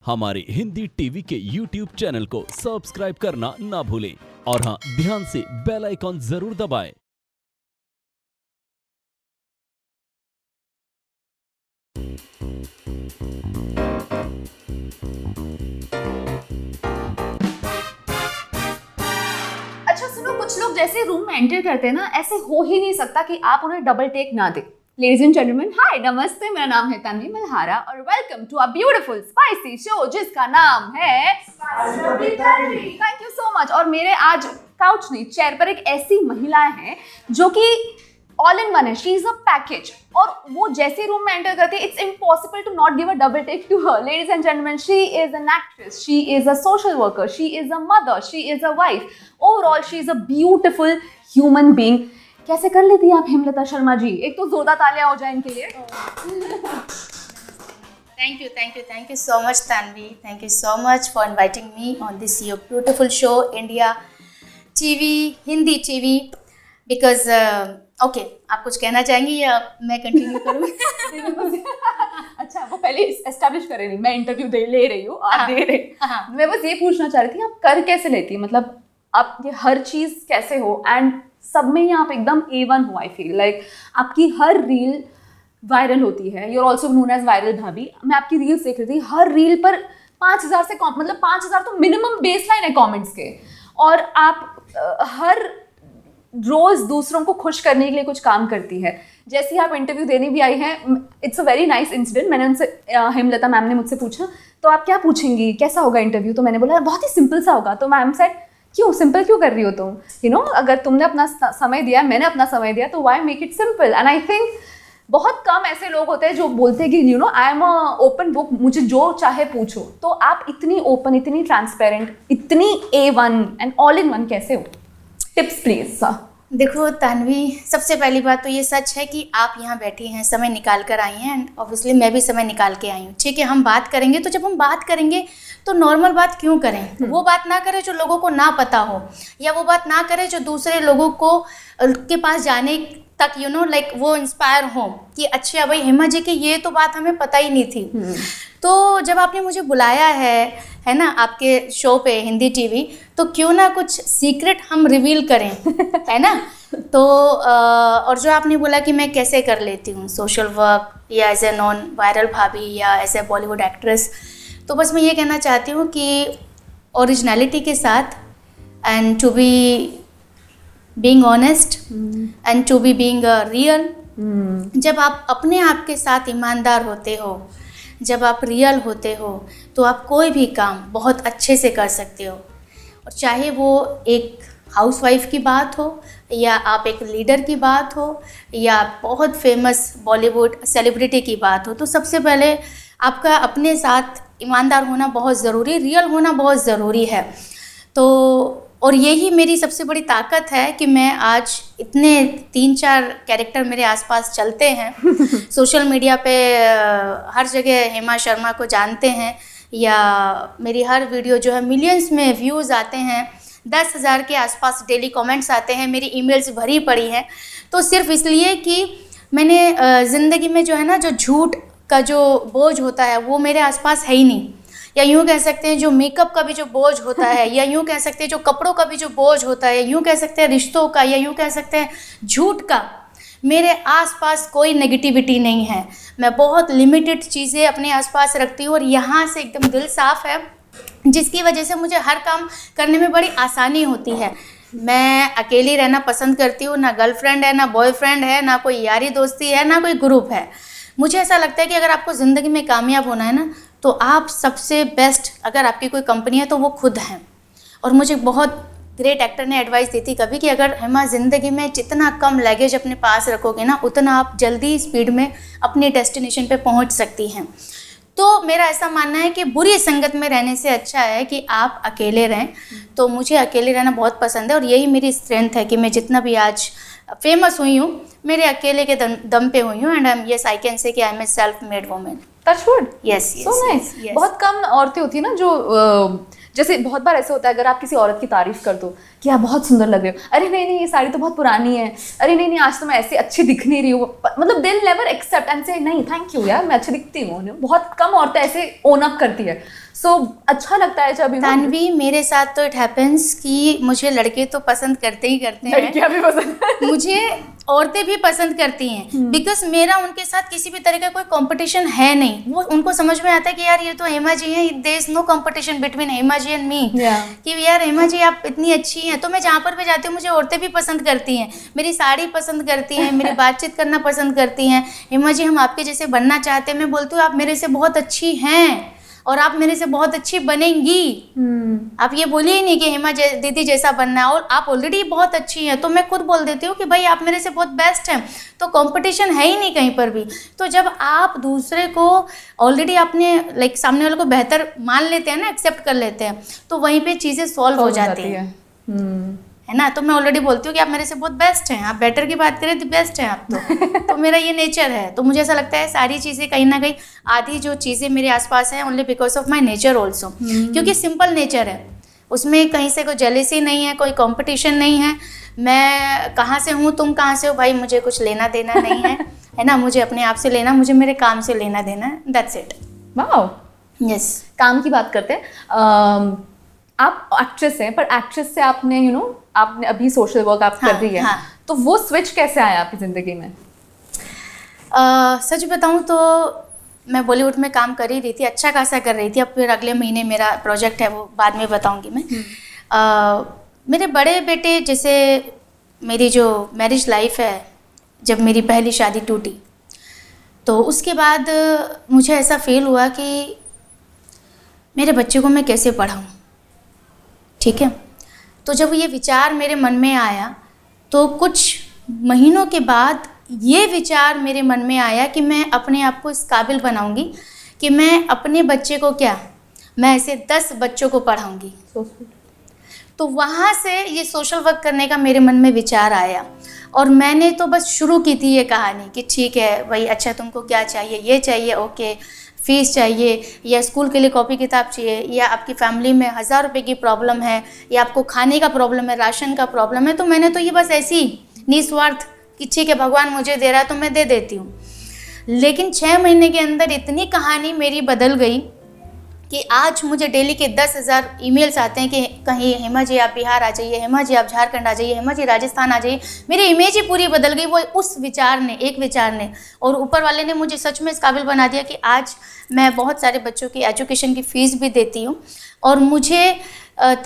हमारे हिंदी टीवी के YouTube channel को सब्सक्राइब करना ना भूलें और हाँ, ध्यान से बेल आइकॉन जरूर दबाएं। अच्छा सुनो, कुछ लोग जैसे रूम में एंटर करते हैं ना, ऐसे हो ही नहीं सकता कि आप उन्हें डबल टेक ना दें। लेडीज एंड जेंटलमैन, हाय नमस्ते, मेरा नाम है तन्वी मल्हारा और welcome to a beautiful spicy show जिसका नाम है थैंक यू सो मच। और मेरे आज काउच नहीं, चेयर पर एक ऐसी महिला है जो कि ऑल इन वन है, शी इज अ पैकेज। और वो जैसे रूम में एंटर करती है, it's impossible to not give a double take to her. Ladies and gentleman, she is an actress, she is a social worker, she is a mother, she is a wife, overall she is a beautiful human being. कैसे कर लेती हैं आप हेमलता शर्मा जी? एक तो जोरदार तालियां हो जाए इनके लिए। Thank you so much, Tanvi. Thank you so much for inviting me on this your beautiful show, India TV, Hindi TV. Because okay, आप कुछ कहना चाहेंगी या मैं कंटिन्यू करूँ? अच्छा, वो पहले एस्टैब्लिश करे नहीं, मैं इंटरव्यू ले रही हूँ, आप दे रहे। मैं बस ये पूछना चाह रही थी, आप कर कैसे लेती हैं? मतलब आप ये हर चीज़ कैसे हो, एंड सब में ही आप एकदम A1 हो। आई फील लाइक आपकी हर रील वायरल होती है, you are also known as viral bhabhi. मैं आपकी रील्स देख रही थी, हर रील पर 5000 से मतलब 5000 तो मिनिमम बेसलाइन है कमेंट्स के। और आप हर रोज दूसरों को खुश करने के लिए कुछ काम करती है। जैसे ही आप इंटरव्यू देने भी आई हैं, it's a very nice incident. मैंने उनसे, हेमलता मैम ने मुझसे पूछा, तो आप क्या पूछेंगी, कैसा होगा इंटरव्यू? तो मैंने बोला बहुत ही सिंपल सा होगा। तो मैम सेड, क्यों सिंपल क्यों कर रही हो तुम? यू नो, अगर तुमने अपना समय दिया, मैंने अपना समय दिया, तो why make it simple? And I think बहुत कम ऐसे लोग होते हैं जो बोलते हैं कि you know I am a open book, मुझे जो चाहे पूछो। तो आप इतनी ओपन, इतनी ट्रांसपेरेंट, इतनी A1 and all in one कैसे हो? Tips please. देखो तानवी, सबसे पहली बात तो ये सच है कि आप यहाँ बैठी हैं, समय निकाल कर आई हैं, एंड ऑब्वियसली मैं भी समय निकाल के आई हूँ। ठीक है, हम बात करेंगे, तो जब हम बात करेंगे तो नॉर्मल बात क्यों करें? वो बात ना करें जो लोगों को ना पता हो, या वो बात ना करें जो दूसरे लोगों को के पास जाने तक यू नो लाइक वो इंस्पायर हो कि अच्छा भाई हेमा जी की ये तो बात हमें पता ही नहीं थी। तो जब आपने मुझे बुलाया है ना, आपके शो पे हिंदी टीवी, तो क्यों ना कुछ सीक्रेट हम रिवील करें, है ना? तो और जो आपने बोला कि मैं कैसे कर लेती हूँ सोशल वर्क, या एज ए नॉन वायरल भाभी, या एज ए बॉलीवुड एक्ट्रेस, तो बस मैं ये कहना चाहती हूँ कि ओरिजिनलिटी के साथ, and to be being honest, and to be being real. जब आप अपने आप के साथ ईमानदार होते हो, जब आप रियल होते हो, तो आप कोई भी काम बहुत अच्छे से कर सकते हो। और चाहे वो एक हाउसवाइफ की बात हो, या आप एक लीडर की बात हो, या बहुत फेमस बॉलीवुड सेलिब्रिटी की बात हो, तो सबसे पहले आपका अपने साथ ईमानदार होना बहुत ज़रूरी, रियल होना बहुत ज़रूरी है। तो और यही मेरी सबसे बड़ी ताकत है कि मैं आज इतने 3-4 कैरेक्टर मेरे आसपास चलते हैं। सोशल मीडिया पे हर जगह हेमा शर्मा को जानते हैं, या मेरी हर वीडियो जो है मिलियंस में व्यूज़ आते हैं, 10,000 के आसपास डेली कमेंट्स आते हैं, मेरी ईमेल्स भरी पड़ी हैं। तो सिर्फ इसलिए कि मैंने ज़िंदगी में जो है ना, जो झूठ का जो बोझ होता है वो मेरे आसपास है ही नहीं, या यूँ कह सकते हैं जो मेकअप का भी जो बोझ होता है, या यूँ कह सकते हैं जो कपड़ों का भी जो बोझ होता है, यूँ कह सकते हैं रिश्तों का, या यूँ कह सकते हैं झूठ का, मेरे आसपास कोई नेगेटिविटी नहीं है। मैं बहुत लिमिटेड चीज़ें अपने आसपास रखती हूँ, और यहाँ से एकदम दिल साफ़ है, जिसकी वजह से मुझे हर काम करने में बड़ी आसानी होती है। मैं अकेली रहना पसंद करती हूँ, ना गर्लफ्रेंड है, ना बॉयफ्रेंड है, ना कोई यारी दोस्ती है, ना कोई ग्रुप है। मुझे ऐसा लगता है कि अगर आपको ज़िंदगी में कामयाब होना है ना, तो आप सबसे बेस्ट, अगर आपकी कोई कंपनी है तो वो खुद हैं। और मुझे बहुत ग्रेट एक्टर ने एडवाइस दी थी कभी कि अगर हेमा ज़िंदगी में जितना कम लगेज अपने पास रखोगे ना, उतना आप जल्दी स्पीड में अपनी डेस्टिनेशन पे पहुंच सकती हैं। तो मेरा ऐसा मानना है कि बुरी संगत में रहने से अच्छा है कि आप अकेले रहें। तो मुझे अकेले रहना बहुत पसंद है, और यही मेरी स्ट्रेंथ है कि मैं जितना भी आज फेमस हुई हूँ, मेरे अकेले के दम पे हुई हूँ। And yes, I can say कि I am a self made woman. Touch wood. Yes, so nice. बहुत कम औरतें होती है ना जो जैसे बहुत बार ऐसा होता है, अगर आप किसी औरत की तारीफ कर दो कि आप बहुत सुंदर लग रहे हो, अरे नहीं नहीं ये साड़ी तो बहुत पुरानी है, अरे नहीं नहीं आज तो मैं ऐसे अच्छी दिख नहीं रही हूँ, मतलब दिल नेवर एक्सेप्ट एंड से नहीं थैंक यू यार मैं अच्छी दिखती हूँ। बहुत कम औरतें ऐसे ओन अप करती है। सो अच्छा लगता है जब तानवी मेरे साथ तो इट हैपेंस कि मुझे लड़के तो पसंद करते ही करते हैं, लड़कियां भी पसंद मुझे औरतें भी पसंद करती हैं, बिकॉज मेरा उनके साथ किसी भी तरह का कोई कंपटीशन है नहीं। वो उनको समझ में आता है कि यार ये तो हेमा जी हैं, there is no competition between Hema ji and me, कि यार हेमा जी आप इतनी अच्छी हैं। तो मैं जहाँ पर भी जाती हूँ मुझे औरतें भी पसंद करती हैं, मेरी साड़ी पसंद करती हैं, मेरी बातचीत करना पसंद करती हैं। हेमा जी हम आपके जैसे बनना चाहते हैं। मैं बोलती हूँ आप मेरे से बहुत अच्छी हैं और आप मेरे से बहुत अच्छी बनेंगी। आप ये बोलिए ही नहीं कि हेमा दीदी जैसा बनना है, और आप ऑलरेडी बहुत अच्छी हैं। तो मैं खुद बोल देती हूँ कि भाई आप मेरे से बहुत बेस्ट हैं, तो कंपटीशन है ही नहीं कहीं पर भी। तो जब आप दूसरे को ऑलरेडी अपने लाइक सामने वाले को बेहतर मान लेते हैं ना, एक्सेप्ट कर लेते हैं, तो वहीं पे चीज़ें सॉल्व हो जाती हैं, है ना। तो मैं ऑलरेडी बोलती हूँ कि आप मेरे से बहुत बेस्ट हैं, आप बेटर की बात करें तो बेस्ट हैं आप तो मेरा ये नेचर है। तो मुझे ऐसा लगता है सारी चीज़ें कहीं ना कहीं आधी जो चीज़ें मेरे आसपास हैं only because of my nature also, क्योंकि सिंपल नेचर है, उसमें कहीं से कोई जेलेसी नहीं है, कोई कंपटीशन नहीं है। मैं कहाँ से हूँ तुम कहाँ से हो भाई मुझे कुछ लेना देना नहीं है, है ना। मुझे अपने आप से लेना, मुझे मेरे काम से लेना देना है, दैट्स इट। Wow yes. काम की बात करते हैं। आप एक्ट्रेस हैं, पर एक्ट्रेस से आपने आपने अभी सोशल वर्क आप कर रही है, हाँ। तो वो स्विच कैसे आया आपकी ज़िंदगी में? सच बताऊं तो मैं बॉलीवुड में काम कर ही रही थी, अच्छा खासा कर रही थी। अब फिर अगले महीने मेरा प्रोजेक्ट है, वो बाद में बताऊंगी मैं। मेरे बड़े बेटे जैसे मेरी जो मैरिज लाइफ है, जब मेरी पहली शादी टूटी तो उसके बाद मुझे ऐसा फील हुआ कि मेरे बच्चे को मैं कैसे पढ़ाऊँ, ठीक है। तो जब ये विचार मेरे मन में आया तो कुछ महीनों के बाद ये विचार मेरे मन में आया कि मैं अपने आप को इस काबिल बनाऊंगी कि मैं अपने बच्चे को क्या, मैं ऐसे 10 बच्चों को पढ़ाऊंगी। तो वहाँ से ये सोशल वर्क करने का मेरे मन में विचार आया, और मैंने तो बस शुरू की थी ये कहानी कि ठीक है भाई, अच्छा तुमको क्या चाहिए, ये चाहिए, ओके, फीस चाहिए, या स्कूल के लिए कॉपी किताब चाहिए, या आपकी फैमिली में 1000 रुपये की प्रॉब्लम है, या आपको खाने का प्रॉब्लम है, राशन का प्रॉब्लम है। तो मैंने तो ये बस ऐसी निस्वार्थ कि ठीक है भगवान मुझे दे रहा है तो मैं दे देती हूँ। लेकिन 6 महीने के अंदर इतनी कहानी मेरी बदल गई कि आज मुझे डेली के 10,000 ईमेल्स आते हैं कि कहीं हेमा जी आप बिहार आ जाइए, हेमा जी आप झारखंड आ जाइए, हेमा जी राजस्थान आ जाइए। मेरी इमेज ही पूरी बदल गई, वो उस विचार ने, एक विचार ने। और ऊपर वाले ने मुझे सच में इस काबिल बना दिया कि आज मैं बहुत सारे बच्चों की एजुकेशन की फ़ीस भी देती हूँ। और मुझे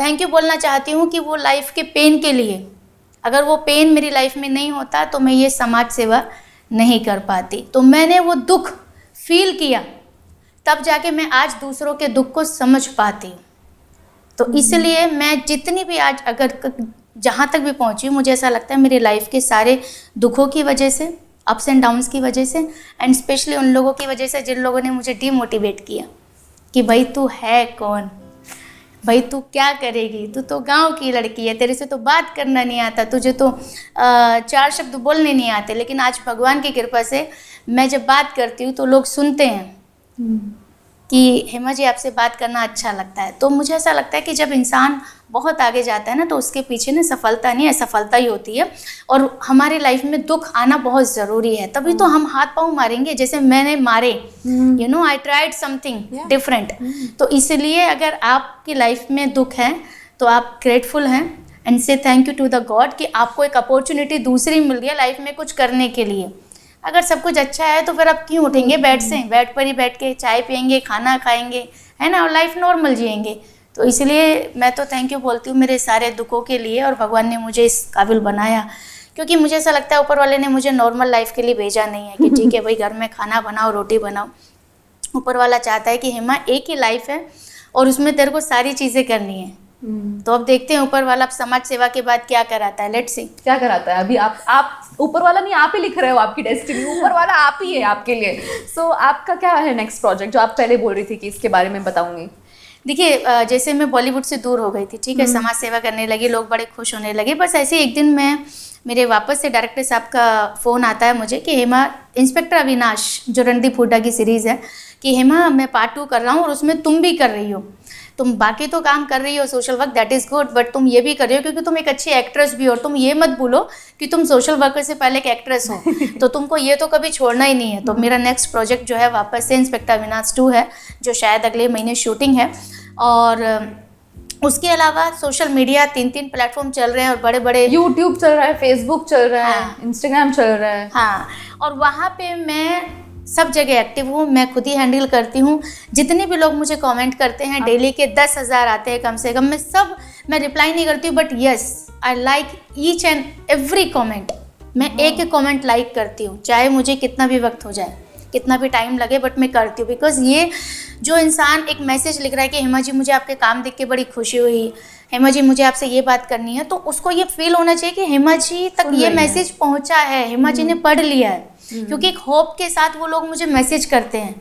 थैंक यू बोलना चाहती हूँ कि वो लाइफ के पेन के लिए, अगर वो पेन मेरी लाइफ में नहीं होता तो मैं ये समाज सेवा नहीं कर पाती। तो मैंने वो दुख फील किया, तब जाके मैं आज दूसरों के दुख को समझ पाती हूँ। तो इसलिए मैं जितनी भी आज अगर जहाँ तक भी पहुँची हूँ, मुझे ऐसा लगता है मेरी लाइफ के सारे दुखों की वजह से, अप्स एंड डाउन्स की वजह से, एंड स्पेशली उन लोगों की वजह से जिन लोगों ने मुझे डीमोटिवेट किया कि भाई तू है कौन, भाई तू क्या करेगी, तू तो गांव की लड़की है, तेरे से तो बात करना नहीं आता, तुझे तो 4 शब्द बोलने नहीं आते। लेकिन आज भगवान की कृपा से मैं जब बात करती हूँ तो लोग सुनते हैं कि हेमा जी आपसे बात करना अच्छा लगता है। तो मुझे ऐसा लगता है कि जब इंसान बहुत आगे जाता है ना, तो उसके पीछे ना सफलता नहीं, असफलता ही होती है। और हमारी लाइफ में दुख आना बहुत ज़रूरी है, तभी तो हम हाथ पाँव मारेंगे, जैसे मैंने मारे, आई ट्राइड समथिंग डिफरेंट। तो इसलिए अगर आपकी लाइफ में दुख है तो आप ग्रेटफुल हैं and say thank you to the god कि आपको एक अपॉर्चुनिटी दूसरी मिल गई है लाइफ में कुछ करने के लिए। अगर सब कुछ अच्छा है तो फिर आप क्यों उठेंगे बेड से, बेड पर ही बैठ के चाय पियेंगे, खाना खाएंगे, है ना, और लाइफ नॉर्मल जिएंगे। तो इसलिए मैं तो थैंक यू बोलती हूँ मेरे सारे दुखों के लिए, और भगवान ने मुझे इस काबिल बनाया, क्योंकि मुझे ऐसा लगता है ऊपर वाले ने मुझे नॉर्मल लाइफ के लिए भेजा नहीं है कि ठीक है भाई घर में खाना बनाओ, रोटी बनाओ। ऊपर वाला चाहता है कि हेमा एक ही लाइफ है और उसमें तेरे को सारी चीज़ें करनी है। तो अब देखते हैं ऊपर वाला समाज सेवा के बाद क्या कराता है, लेट्स सी क्या कराता है। अभी आप ऊपर वाला नहीं, आप ही लिख रहे हो आपकी डेस्टिनी, ऊपर वाला आप ही है आपके लिए। सो आपका क्या है नेक्स्ट प्रोजेक्ट, जो आप पहले बोल रही थी कि इसके बारे में बताऊंगी? देखिए जैसे मैं बॉलीवुड से दूर हो गई थी, ठीक है, समाज सेवा करने लगी, लोग बड़े खुश होने लगे। बस ऐसे एक दिन मेरे वापस से डायरेक्टर साहब का फ़ोन आता है मुझे कि हेमा, इंस्पेक्टर अविनाश जो रणदीप हुड्डा की सीरीज़ है, कि हेमा मैं पार्ट 2 कर रहा हूँ और उसमें तुम भी कर रही हो। तुम बाकी तो काम कर रही हो social work, that is good, but तुम ये भी कर रही हो क्योंकि तुम एक अच्छी एक्ट्रेस भी हो। तुम ये मत भूलो कि तुम सोशल वर्कर से पहले एक एक्ट्रेस हो, तो तुमको ये तो कभी छोड़ना ही नहीं है। तो मेरा नेक्स्ट प्रोजेक्ट जो है वापस से इंस्पेक्टर अविनाश 2 है, जो शायद अगले महीने शूटिंग है। और उसके अलावा सोशल मीडिया 3 प्लेटफॉर्म चल रहे हैं और बड़े बड़े यूट्यूब चल रहा है, फेसबुक चल रहा है, इंस्टाग्राम चल रहा है। हाँ, और वहाँ पे मैं सब जगह एक्टिव हूँ, मैं खुद ही हैंडल करती हूँ। जितने भी लोग मुझे कमेंट करते हैं, डेली के 10,000 आते हैं कम से कम, मैं रिप्लाई नहीं करती हूँ, but yes I like each and every comment. मैं एक एक कमेंट लाइक करती हूँ, चाहे मुझे कितना भी वक्त हो जाए, कितना भी टाइम लगे, बट मैं करती हूँ। बिकॉज ये जो इंसान एक मैसेज लिख रहा है कि हेमा जी मुझे आपके काम देख के बड़ी खुशी हुई, हेमा जी मुझे आपसे ये बात करनी है, तो उसको ये फील होना चाहिए कि हेमा जी तक ये मैसेज पहुंचा है, हेमा जी ने पढ़ लिया है। क्योंकि एक होप के साथ वो लोग मुझे मैसेज करते हैं,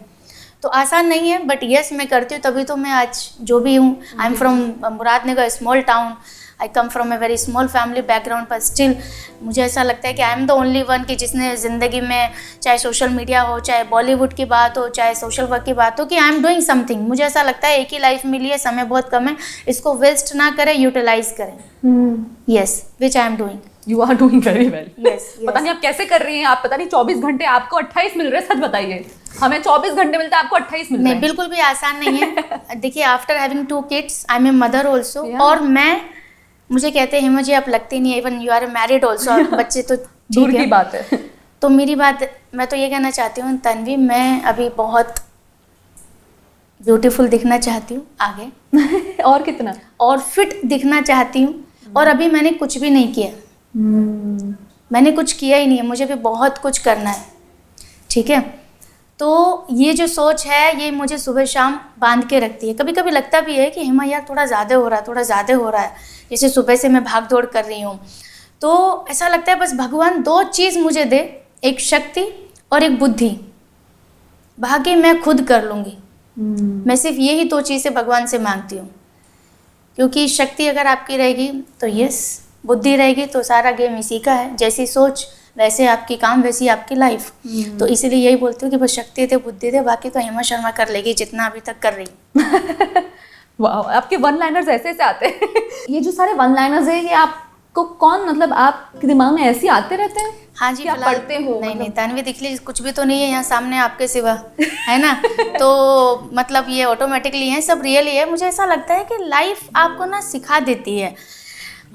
तो आसान नहीं है, बट यस मैं करती हूँ, तभी तो मैं आज जो भी हूँ। I am from Muradnagar, small town, I come from a very small family background, पर स्टिल मुझे ऐसा लगता है कि I am the only one कि जिसने ज़िंदगी में, चाहे सोशल मीडिया हो, चाहे बॉलीवुड की बात हो, चाहे सोशल वर्क की बात हो, कि आई एम डूइंग समथिंग। मुझे ऐसा लगता है एक ही लाइफ मिली है, समय बहुत कम है, इसको वेस्ट ना करें, यूटिलाइज करें। Yes, which I am doing. You are doing very well. Yes, पता नहीं आप कैसे कर रही हैं, आप पता नहीं 24 घंटे, आपको 28 मिल रहे हैं, सच बताइए। हमें 24 घंटे मिलता है, आपको 28 मिल रहे नहीं, हैं। बिल्कुल भी आसान नहीं है। देखिए, after having 2 kids I am a mother also, और मुझे कहते हैं हेमा जी आप लगती नहीं है, even you are married also, बच्चे तो दूर की बात है। तो मेरी बात, मैं तो ये कहना चाहती हूँ तन्वी, मैं अभी बहुत ब्यूटीफुल दिखना चाहती हूँ आगे और कितना, और फिट दिखना चाहती हूँ, और अभी मैंने कुछ भी नहीं किया। मैंने कुछ किया ही नहीं है, मुझे भी बहुत कुछ करना है, ठीक है। तो ये जो सोच है, ये मुझे सुबह शाम बांध के रखती है। कभी कभी लगता भी है कि हेमा यार थोड़ा ज़्यादा हो रहा है, थोड़ा ज़्यादा हो रहा है, जैसे सुबह से मैं भाग दौड़ कर रही हूँ, तो ऐसा लगता है बस भगवान 2 चीज़ मुझे दे, एक शक्ति और एक बुद्धि, बाकी मैं खुद कर लूँगी। मैं सिर्फ यही 2 चीज़ें भगवान से मांगती हूँ, क्योंकि शक्ति अगर आपकी रहेगी तो यस, बुद्धि रहेगी तो सारा गेम इसी का है। जैसी सोच वैसे आपकी काम, वैसी आपकी लाइफ। तो इसीलिए यही बोलती हूँ कि बस शक्ति दे, बुद्धि दे, बाकी तो हेमा शर्मा कर लेगी जितना अभी तक कर रही। वाह, आपके वन लाइनर्स ऐसे ऐसे आते हैं। ये जो सारे वन लाइनर्स है, ये आपको कौन, मतलब आपके दिमाग में ऐसे आते रहते हैं? हाँ जी, आप पढ़ते हो? नहीं नहीं तन्वी, देख लीजिए कुछ भी तो नहीं है यहाँ सामने आपके सिवा, है ना। तो मतलब ये ऑटोमेटिकली है, सब रियली है। मुझे ऐसा लगता है कि लाइफ आपको ना सिखा देती है,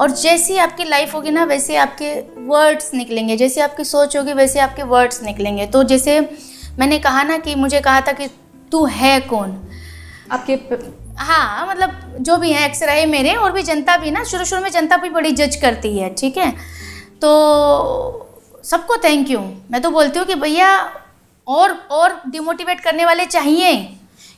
और जैसी आपकी लाइफ होगी ना वैसे आपके वर्ड्स निकलेंगे, जैसे आपकी सोच होगी वैसे आपके वर्ड्स निकलेंगे। तो जैसे मैंने कहा ना कि मुझे कहा था कि तू है कौन, आपके हाँ, मतलब जो भी है एक्स रहे मेरे, और भी जनता भी ना, शुरू में जनता भी बड़ी जज करती है, ठीक है। तो सबको थैंक यू। मैं तो बोलती हूँ कि भैया और डिमोटिवेट करने वाले चाहिए,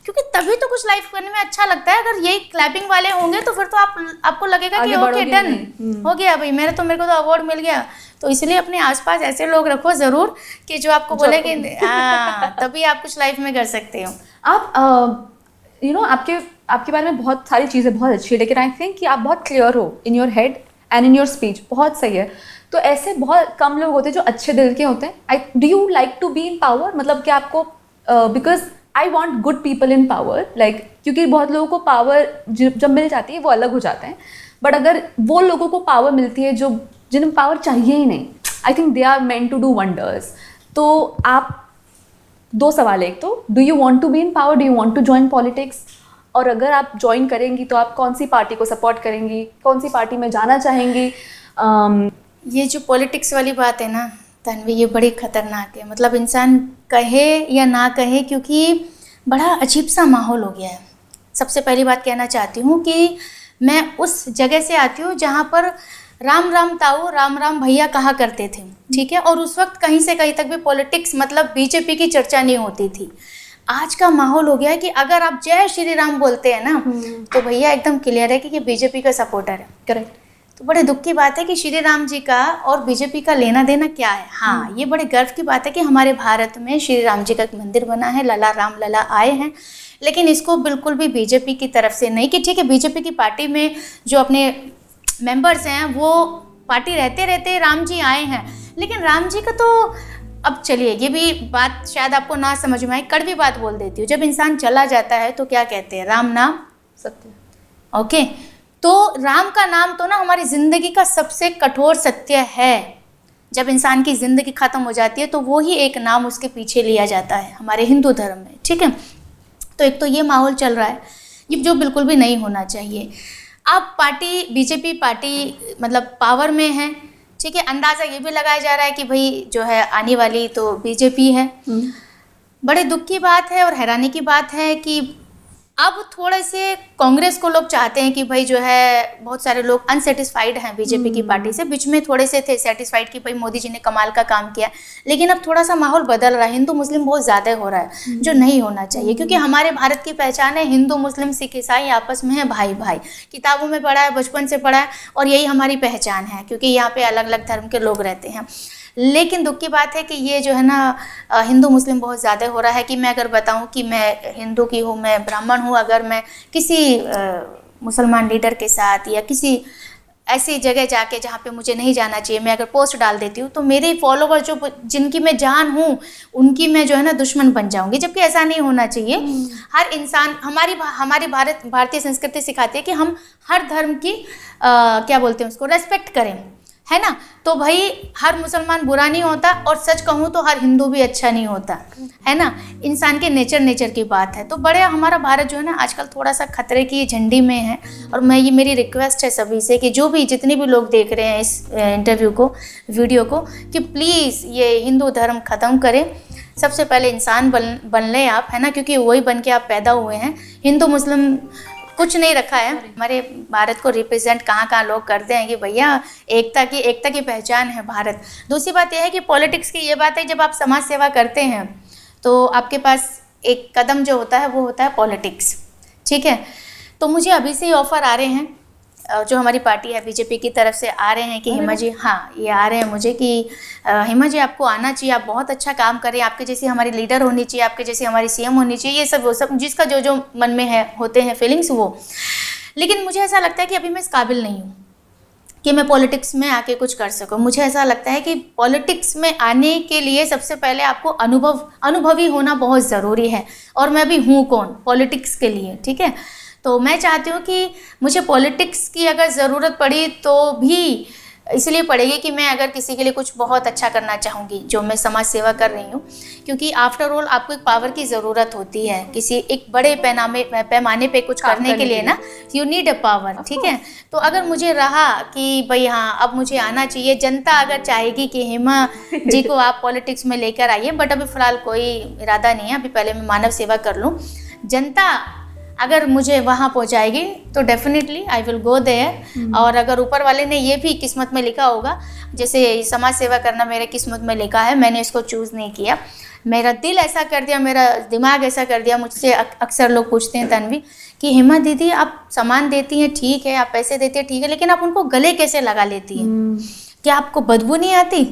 क्योंकि तभी तो कुछ लाइफ करने में अच्छा लगता है। अगर यही क्लैपिंग वाले होंगे तो फिर तो आपको लगेगा कि ओके डन हो गया भाई, मेरे को तो अवार्ड मिल गया। तो इसलिए अपने आसपास ऐसे लोग रखो ज़रूर कि जो आपको बोले कि हाँ, तभी आप कुछ लाइफ में कर सकते हो। आप आपके बारे में बहुत सारी चीज़ें बहुत अच्छी है, लेकिन आई थिंक कि आप बहुत क्लियर हो in your head and in your speech, बहुत सही है। तो ऐसे बहुत कम लोग होते हैं जो अच्छे दिल के होते हैं। Do you like to be in power, मतलब कि आपको, because I want good people in power, like, क्योंकि बहुत लोगों को पावर जब मिल जाती है वो अलग हो जाते हैं, बट अगर वो लोगों को पावर मिलती है जो जिन्हें पावर चाहिए ही नहीं, I think they are meant to do wonders. तो आप, 2 सवाल है, एक तो do you want to be in power, do you want to join politics, और अगर आप ज्वाइन करेंगी तो आप कौन सी पार्टी को सपोर्ट करेंगी, कौन सी पार्टी में जाना चाहेंगी? ये जो पॉलिटिक्स वाली बात है ना तन्वी, ये बड़ी खतरनाक है। मतलब इंसान कहे या ना कहे, क्योंकि बड़ा अजीब सा माहौल हो गया है। सबसे पहली बात कहना चाहती हूँ कि मैं उस जगह से आती हूँ जहाँ पर राम राम ताऊ, राम राम भैया कहा करते थे, ठीक है। और उस वक्त कहीं से कहीं तक भी पॉलिटिक्स, मतलब बीजेपी की चर्चा नहीं होती थी। आज का माहौल हो गया है कि अगर आप जय श्री राम बोलते हैं ना, तो भैया एकदम क्लियर है कि ये बीजेपी का सपोर्टर है। करेक्ट। तो बड़े दुख की बात है कि श्री राम जी का और बीजेपी का लेना देना क्या है। हाँ, ये बड़े गर्व की बात है कि हमारे भारत में श्री राम जी का एक मंदिर बना है, लला राम लला आए हैं, लेकिन इसको बिल्कुल भी बीजेपी की तरफ से नहीं कि ठीक है, बीजेपी की पार्टी में जो अपने मेंबर्स हैं वो पार्टी रहते रहते राम जी आए हैं, लेकिन राम जी का तो, अब चलिए ये भी बात शायद आपको ना समझ में आए, कड़वी बात बोल देती हूँ। जब इंसान चला जाता है तो क्या कहते हैं, राम नाम सत्य। ओके, तो राम का नाम तो ना हमारी जिंदगी का सबसे कठोर सत्य है। जब इंसान की जिंदगी खत्म हो जाती है तो वो ही एक नाम उसके पीछे लिया जाता है हमारे हिंदू धर्म में, ठीक है। तो एक तो ये माहौल चल रहा है, ये जो बिल्कुल भी नहीं होना चाहिए। अब पार्टी बीजेपी पार्टी मतलब पावर में है, ठीक है। अंदाज़ा ये भी लगाया जा रहा है कि भाई जो है आने वाली तो बीजेपी है। बड़े दुख की बात है और हैरानी की बात है कि अब थोड़े से कांग्रेस को लोग चाहते हैं कि भाई जो है बहुत सारे लोग अनसेटिस्फाइड हैं बीजेपी की पार्टी से। बीच में थोड़े से थे सेटिस्फाइड कि भाई मोदी जी ने कमाल का काम किया, लेकिन अब थोड़ा सा माहौल बदल रहा है। हिंदू मुस्लिम बहुत ज़्यादा हो रहा है, जो नहीं होना चाहिए, क्योंकि हमारे भारत की पहचान है हिंदू मुस्लिम सिख ईसाई आपस में है भाई भाई। किताबों में पढ़ा है, बचपन से पढ़ा है, और यही हमारी पहचान है, क्योंकि यहाँ पे अलग अलग धर्म के लोग रहते हैं। लेकिन दुख की बात है कि ये जो है ना हिंदू मुस्लिम बहुत ज़्यादा हो रहा है। कि मैं अगर बताऊं कि मैं हिंदू की हूँ, मैं ब्राह्मण हूँ, अगर मैं किसी मुसलमान लीडर के साथ या किसी ऐसी जगह जाके जहाँ पे मुझे नहीं जाना चाहिए, मैं अगर पोस्ट डाल देती हूँ तो मेरे फॉलोवर जो जिनकी मैं जान हूँ उनकी मैं जो है ना दुश्मन बन जाऊँगी, जबकि ऐसा नहीं होना चाहिए। हर इंसान, हमारी भारतीय संस्कृति सिखाती है कि हम हर धर्म की क्या बोलते हैं उसको, रेस्पेक्ट करें, है ना। तो भाई हर मुसलमान बुरा नहीं होता, और सच कहूँ तो हर हिंदू भी अच्छा नहीं होता, है ना। इंसान के नेचर की बात है। तो बड़े हमारा भारत जो है ना आजकल थोड़ा सा खतरे की झंडी में है। और मैं ये मेरी रिक्वेस्ट है सभी से कि जो भी जितने भी लोग देख रहे हैं इस इंटरव्यू को, वीडियो को, कि प्लीज़ ये हिंदू धर्म ख़त्म करें। सबसे पहले इंसान बन लें आप, है ना, क्योंकि वही बन के आप पैदा हुए हैं। हिंदू मुस्लिम कुछ नहीं रखा है। हमारे भारत को रिप्रेजेंट कहाँ लोग करते हैं कि भैया एकता की पहचान है भारत। दूसरी बात यह है कि पॉलिटिक्स की ये बात है, जब आप समाज सेवा करते हैं तो आपके पास एक कदम जो होता है वो होता है पॉलिटिक्स, ठीक है। तो मुझे अभी से ही ऑफ़र आ रहे हैं, जो हमारी पार्टी है बीजेपी की तरफ से आ रहे हैं कि हिमा जी, हाँ ये आ रहे हैं मुझे कि हिमा जी आपको आना चाहिए, आप बहुत अच्छा काम करें, आपके जैसी हमारी लीडर होनी चाहिए, आपके जैसी हमारी सीएम होनी चाहिए, ये सब वो सब जिसका जो मन में है होते हैं फीलिंग्स वो। लेकिन मुझे ऐसा लगता है कि अभी मैं इस काबिल नहीं हूँ कि मैं पॉलिटिक्स में आके कुछ कर सकूँ। मुझे ऐसा लगता है कि पॉलिटिक्स में आने के लिए सबसे पहले आपको अनुभवी होना बहुत ज़रूरी है, और मैं भी हूँ कौन पॉलिटिक्स के लिए, ठीक है। तो मैं चाहती हूँ कि मुझे पॉलिटिक्स की अगर ज़रूरत पड़ी तो भी इसलिए पड़ेगी कि मैं अगर किसी के लिए कुछ बहुत अच्छा करना चाहूँगी, जो मैं समाज सेवा कर रही हूँ, क्योंकि आफ्टर ऑल आपको एक पावर की ज़रूरत होती है किसी एक बड़े पैमाने पे कुछ करने के लिए ना, यू नीड अ पावर, ठीक है। तो अगर मुझे रहा कि भाई हाँ अब मुझे आना चाहिए, जनता अगर चाहेगी कि हेमा जी को आप पॉलिटिक्स में लेकर आइए, बट अभी फ़िलहाल कोई इरादा नहीं है, अभी पहले मैं मानव सेवा कर लूँ। जनता अगर मुझे वहाँ पहुँचाएगी तो definitely I will go there. और अगर ऊपर वाले ने ये भी किस्मत में लिखा होगा, जैसे समाज सेवा करना मेरे किस्मत में लिखा है, मैंने इसको चूज़ नहीं किया, मेरा दिल ऐसा कर दिया, मेरा दिमाग ऐसा कर दिया। मुझसे अक्सर लोग पूछते हैं तन्वी कि हेमा दीदी आप सामान देती हैं ठीक है, आप पैसे देती हैं ठीक है, लेकिन आप उनको गले कैसे लगा लेती हैं? क्या आपको बदबू नहीं आती?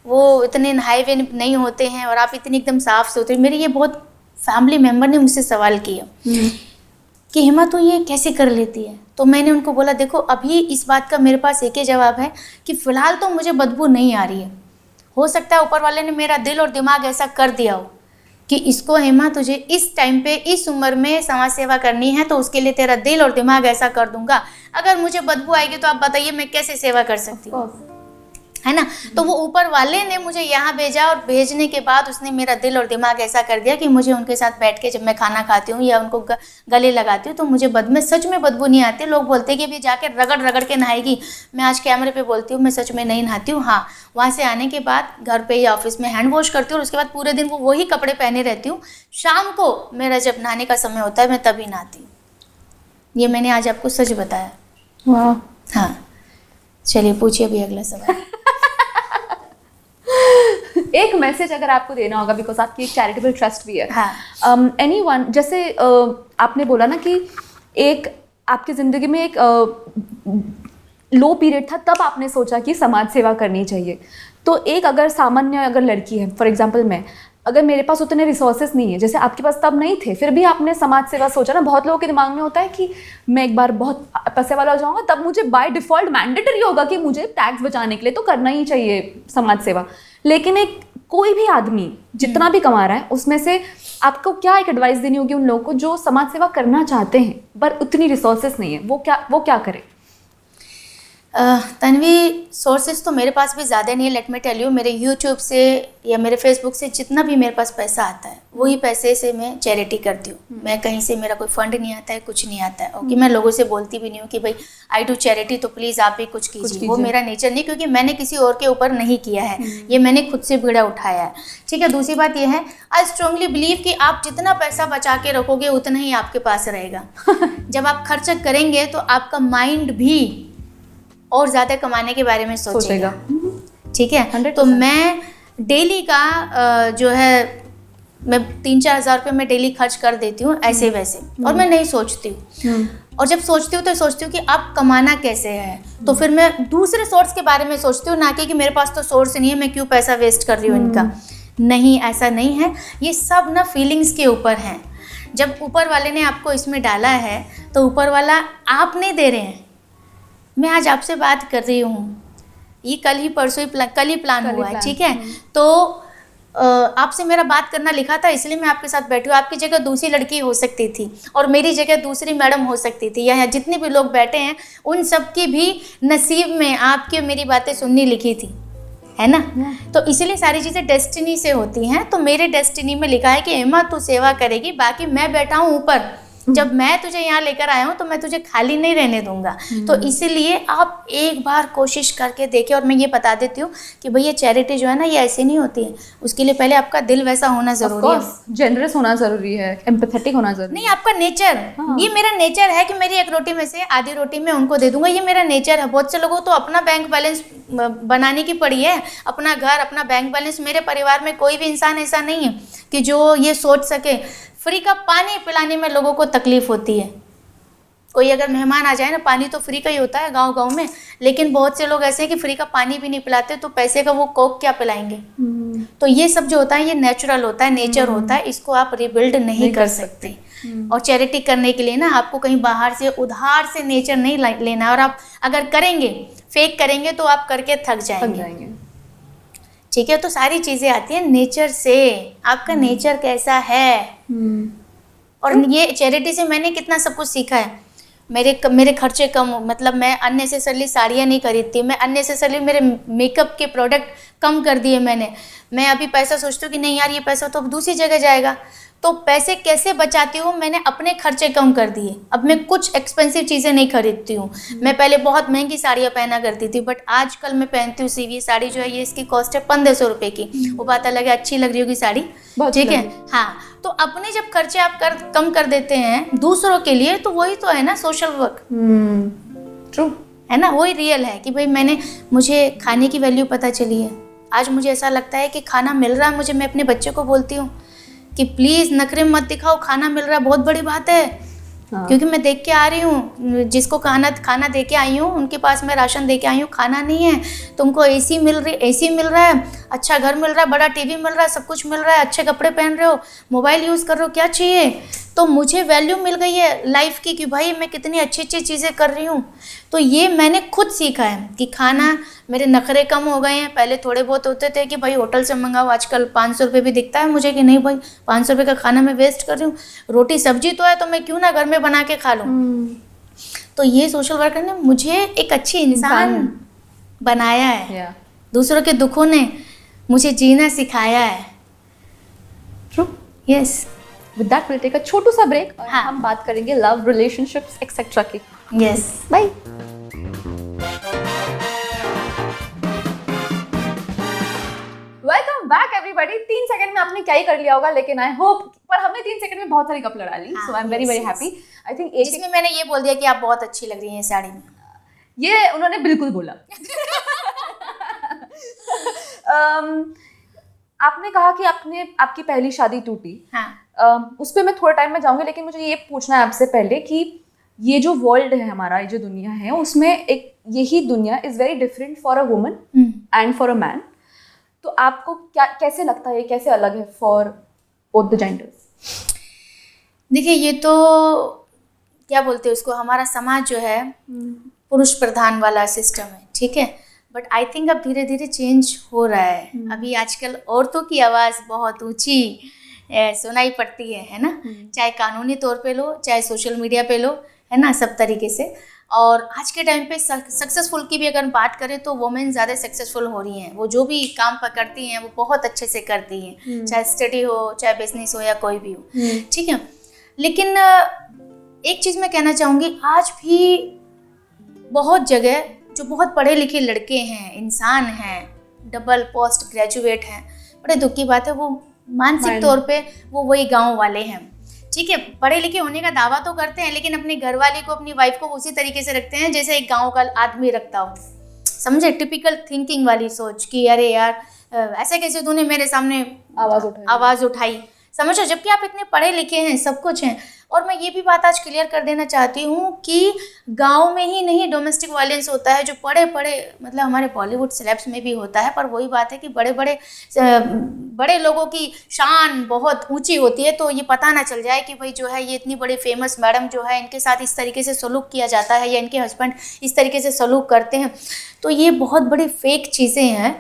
वो इतने नहाए हुए नहीं होते हैं और आप इतनी एकदम साफ सुथरी। मेरी ये बहुत फैमिली मेम्बर ने मुझसे सवाल किया कि हेमा तो ये कैसे कर लेती है। तो मैंने उनको बोला देखो अभी इस बात का मेरे पास एक ही जवाब है कि फ़िलहाल तो मुझे बदबू नहीं आ रही है। हो सकता है ऊपर वाले ने मेरा दिल और दिमाग ऐसा कर दिया हो कि इसको हेमा तुझे इस टाइम पे इस उम्र में समाज सेवा करनी है, तो उसके लिए तेरा दिल और दिमाग ऐसा कर दूंगा। अगर मुझे बदबू आएगी तो आप बताइए मैं कैसे सेवा कर सकती हूँ, है ना। तो वो ऊपर वाले ने मुझे यहाँ भेजा और भेजने के बाद उसने मेरा दिल और दिमाग ऐसा कर दिया कि मुझे उनके साथ बैठ के जब मैं खाना खाती हूँ या उनको गले लगाती हूँ तो मुझे सच में बदबू नहीं आती। लोग बोलते हैं कि अभी जाके रगड़ के नहाएगी, मैं आज कैमरे पे बोलती हूँ मैं सच में नहीं नहाती हूँ। हाँ, वहाँ से आने के बाद घर पे या ऑफिस में हैंड वॉश करती हूँ और उसके बाद पूरे दिन वो वही कपड़े पहने रहती हूँ। शाम को मेरा जब नहाने का समय होता है मैं तभी नहाती हूँ। ये मैंने आज आपको सच बताया। वाह। हाँ, चलिए पूछिए अभी अगला सवाल। एक मैसेज अगर आपको देना होगा, बिकॉज आपकी एक चैरिटेबल ट्रस्ट भी है। हाँ। एनीवन, जैसे आपने बोला ना कि एक आपकी ज़िंदगी में एक लो पीरियड था तब आपने सोचा कि समाज सेवा करनी चाहिए। तो एक अगर सामान्य अगर लड़की है, फॉर एग्जांपल मैं, अगर मेरे पास उतने रिसोर्सेज नहीं है जैसे आपके पास तब नहीं थे, फिर भी आपने समाज सेवा सोचा ना। बहुत लोगों के दिमाग में होता है कि मैं एक बार बहुत पैसे वाला हो जाऊंगा तब मुझे बाय डिफ़ॉल्ट मैंडेटरी होगा कि मुझे टैक्स बचाने के लिए तो करना ही चाहिए समाज सेवा। लेकिन एक कोई भी आदमी जितना भी कमा रहा है उसमें से आपको क्या एक एडवाइस देनी होगी उन लोगों को जो समाज सेवा करना चाहते हैं पर उतनी रिसोर्सेस नहीं है, वो क्या करें? तन्वी, सोर्सेज तो मेरे पास भी ज़्यादा नहीं है। लेट मी टेल यू, मेरे यूट्यूब से या मेरे फेसबुक से जितना भी मेरे पास पैसा आता है वही पैसे से मैं चैरिटी करती हूँ। मैं कहीं से, मेरा कोई फंड नहीं आता है, कुछ नहीं आता है। ओके, मैं लोगों से बोलती भी नहीं हूँ कि भाई आई डू चैरिटी, तो प्लीज़ आप भी कुछ कीजिए। वो मेरा नेचर नहीं, क्योंकि मैंने किसी और के ऊपर नहीं किया है, ये मैंने खुद से बीड़ा उठाया है। ठीक है, दूसरी बात ये है, आई स्ट्रांगली बिलीव कि आप जितना पैसा बचा के रखोगे उतना ही आपके पास रहेगा। जब आप खर्च करेंगे तो आपका माइंड भी और ज़्यादा कमाने के बारे में सोचेगा। ठीक है, 100%। तो मैं डेली का जो है, मैं 3-4 हज़ार रुपये मैं डेली खर्च कर देती हूँ ऐसे वैसे, और मैं नहीं सोचती हूँ। और जब सोचती हूँ तो सोचती हूँ कि अब कमाना कैसे है, तो फिर मैं दूसरे सोर्स के बारे में सोचती हूँ, ना कि मेरे पास तो सोर्स नहीं है, मैं क्यों पैसा वेस्ट कर रही हूँ इनका। नहीं, ऐसा नहीं है। ये सब ना फीलिंग्स के ऊपर हैं। जब ऊपर वाले ने आपको इसमें डाला है तो ऊपर वाला आप नहीं दे रहे हैं। मैं आज आपसे बात कर रही हूँ, ये कल ही प्लान हुआ है। ठीक है, तो आपसे मेरा बात करना लिखा था, इसलिए मैं आपके साथ बैठी हूँ। आपकी जगह दूसरी लड़की हो सकती थी और मेरी जगह दूसरी मैडम हो सकती थी, या जितने भी लोग बैठे हैं उन सब की भी नसीब में आपकी मेरी बातें सुननी लिखी थी, है ना। तो इसलिए सारी चीज़ें डेस्टिनी से होती हैं। तो मेरे डेस्टिनी में लिखा है कि एमा तू सेवा करेगी, बाकी मैं बैठा हूँ ऊपर। जब मैं तुझे यहाँ लेकर आया हूँ तो मैं तुझे खाली नहीं रहने दूंगा। तो इसीलिए आप एक बार कोशिश करके देखें। और मैं ये बता देती हूँ कि भैया चैरिटी जो है ना, ये ऐसे नहीं होती है। उसके लिए पहले आपका दिल वैसा होना ज़रूरी है, जेनरस होना ज़रूरी है, एम्पैथेटिक होना ज़रूरी नहीं आपका नेचर। ये मेरा नेचर है कि मेरी एक रोटी में से आधी रोटी मैं उनको दे दूंगा, ये मेरा नेचर है। बहुत से लोगों तो अपना बैंक बैलेंस बनाने की पड़ी है, अपना घर, अपना बैंक बैलेंस। मेरे परिवार में कोई भी इंसान ऐसा नहीं है कि जो ये सोच सके। फ्री का पानी पिलाने में लोगों को तकलीफ होती है। कोई अगर मेहमान आ जाए ना, पानी तो फ्री का ही होता है गांव-गांव में, लेकिन बहुत से लोग ऐसे हैं कि फ्री का पानी भी नहीं पिलाते, तो पैसे का वो कोक क्या पिलाएंगे। तो ये सब जो होता है ये नेचुरल होता है, नेचर होता है, इसको आप रिबिल्ड नहीं कर सकते। और चैरिटी करने के लिए ना आपको कहीं बाहर से उधार से नेचर नहीं लेना। और आप अगर करेंगे, फेक करेंगे, तो आप करके थक जाएंगे। ठीक है, तो सारी चीज़ें आती हैं नेचर से। आपका नेचर कैसा है। और ये चैरिटी से मैंने कितना सब कुछ सीखा है। मेरे खर्चे कम, मतलब मैं अननेसेसरली साड़ियाँ नहीं खरीदती, मैं अननेसेसरली मेरे मेकअप के प्रोडक्ट कम कर दिए मैंने। मैं अभी पैसा सोचती हूँ कि नहीं यार ये पैसा तो अब दूसरी जगह जाएगा, तो पैसे कैसे बचाती हूँ, मैंने अपने खर्चे कम कर दिए। अब मैं कुछ एक्सपेंसिव चीज़ें नहीं खरीदती हूँ। मैं पहले बहुत महंगी साड़ियाँ पहना करती थी, बट आजकल मैं पहनती हूँ सीवी साड़ी जो है, ये इसकी कॉस्ट है 1500 रुपये की। वो बात अलग है, अच्छी लग रही होगी साड़ी, ठीक है। हाँ, तो अपने जब खर्चे आप कम कर देते हैं दूसरों के लिए, तो वही तो है ना सोशल वर्क। ट्रू है ना, वही रियल है कि भाई मुझे खाने की वैल्यू पता चली है। आज मुझे ऐसा लगता है कि खाना मिल रहा है मुझे, मैं अपने बच्चे को बोलती हूँ कि प्लीज़ नखरे मत दिखाओ, खाना मिल रहा है बहुत बड़ी बात है। क्योंकि मैं देख के आ रही हूँ, जिसको खाना दे के आई हूँ उनके पास मैं राशन दे के आई हूँ, खाना नहीं है। तुमको एसी मिल रहा है, अच्छा घर मिल रहा है, बड़ा टीवी मिल रहा है, सब कुछ मिल रहा है, अच्छे कपड़े पहन रहे हो, मोबाइल यूज़ कर रहे हो, क्या चाहिए। तो मुझे वैल्यू मिल गई है लाइफ की कि भाई मैं कितनी अच्छी अच्छी चीज़ें कर रही हूँ। तो ये मैंने खुद सीखा है कि खाना, मेरे नखरे कम हो गए हैं। पहले थोड़े बहुत होते थे कि भाई होटल से मंगाओ, आजकल 500 रुपये भी दिखता है मुझे कि नहीं भाई 500 रुपये का खाना मैं वेस्ट कर रही हूँ। रोटी सब्जी तो है, तो मैं क्यों ना घर में बना के खा लूँ। तो ये सोशल वर्कर ने मुझे एक अच्छी इंसान बनाया है। दूसरों के दुखों ने मुझे जीना सिखाया है। True, yes. With that will take a छोटू सा ब्रेक और हाँ। हम बात करेंगे लव, रिलेशनशिप्स एक्सेट्रा की। Yes, bye. Welcome back everybody. 3 second में आपने क्या ही कर लिया होगा, लेकिन आई होप, पर हमने 3 सेकंड में बहुत सारी कप लड़ा ली। So I am very very happy. I think जिसमें मैंने ये बोल दिया कि आप बहुत अच्छी लग रही हैं साड़ी में, ये उन्होंने बिल्कुल बोला। आपने कहा कि आपकी पहली शादी टूटी। हाँ। उस पर मैं थोड़ा टाइम में जाऊंगी, लेकिन मुझे ये पूछना है आपसे पहले कि ये जो वर्ल्ड है हमारा, ये जो दुनिया है, उसमें एक यही दुनिया is very different for a woman and for a man. तो आपको कैसे लगता है, कैसे अलग है फॉर बोथ द जेंडर्स? देखिए, ये तो क्या बोलते हैं उसको, हमारा समाज जो है पुरुष प्रधान वाला सिस्टम है, ठीक है। बट आई थिंक अब धीरे धीरे चेंज हो रहा है। अभी आजकल औरतों की आवाज़ बहुत ऊंची सुनाई पड़ती है ना, चाहे कानूनी तौर पे लो, चाहे सोशल मीडिया पे लो, है ना, सब तरीके से। और आज के टाइम पे सक्सेसफुल की भी अगर बात करें तो वुमेन ज़्यादा सक्सेसफुल हो रही हैं। वो जो भी काम करती हैं वो बहुत अच्छे से करती हैं, चाहे स्टडी हो, चाहे बिजनेस हो, या कोई भी हो, ठीक है। लेकिन एक चीज़ मैं कहना चाहूँगी, आज भी बहुत जगह जो बहुत पढ़े लिखे लड़के हैं, इंसान हैं, डबल पोस्ट ग्रेजुएट हैं, बड़े दुख की बात है, वो मानसिक तौर पे वो वही गांव वाले हैं, ठीक है। पढ़े लिखे होने का दावा तो करते हैं, लेकिन अपने घर वाले को, अपनी वाइफ को उसी तरीके से रखते हैं जैसे एक गांव का आदमी रखता हो, समझे। टिपिकल थिंकिंग वाली सोच कि अरे यार ऐसे कैसे तूने मेरे सामने आवाज़ उठाई, समझो, जबकि आप इतने पढ़े लिखे हैं, सब कुछ हैं। और मैं ये भी बात आज क्लियर कर देना चाहती हूँ कि गांव में ही नहीं डोमेस्टिक वायलेंस होता है, जो मतलब हमारे बॉलीवुड सेलेब्स में भी होता है, पर वही बात है कि बड़े लोगों की शान बहुत ऊंची होती है, तो ये पता ना चल जाए कि भाई जो है ये इतनी बड़ी फेमस मैडम जो है, इनके साथ इस तरीके से सलूक किया जाता है, या इनके हस्बैंड इस तरीके से सलूक करते हैं। तो ये बहुत बड़ी फेक चीज़ें हैं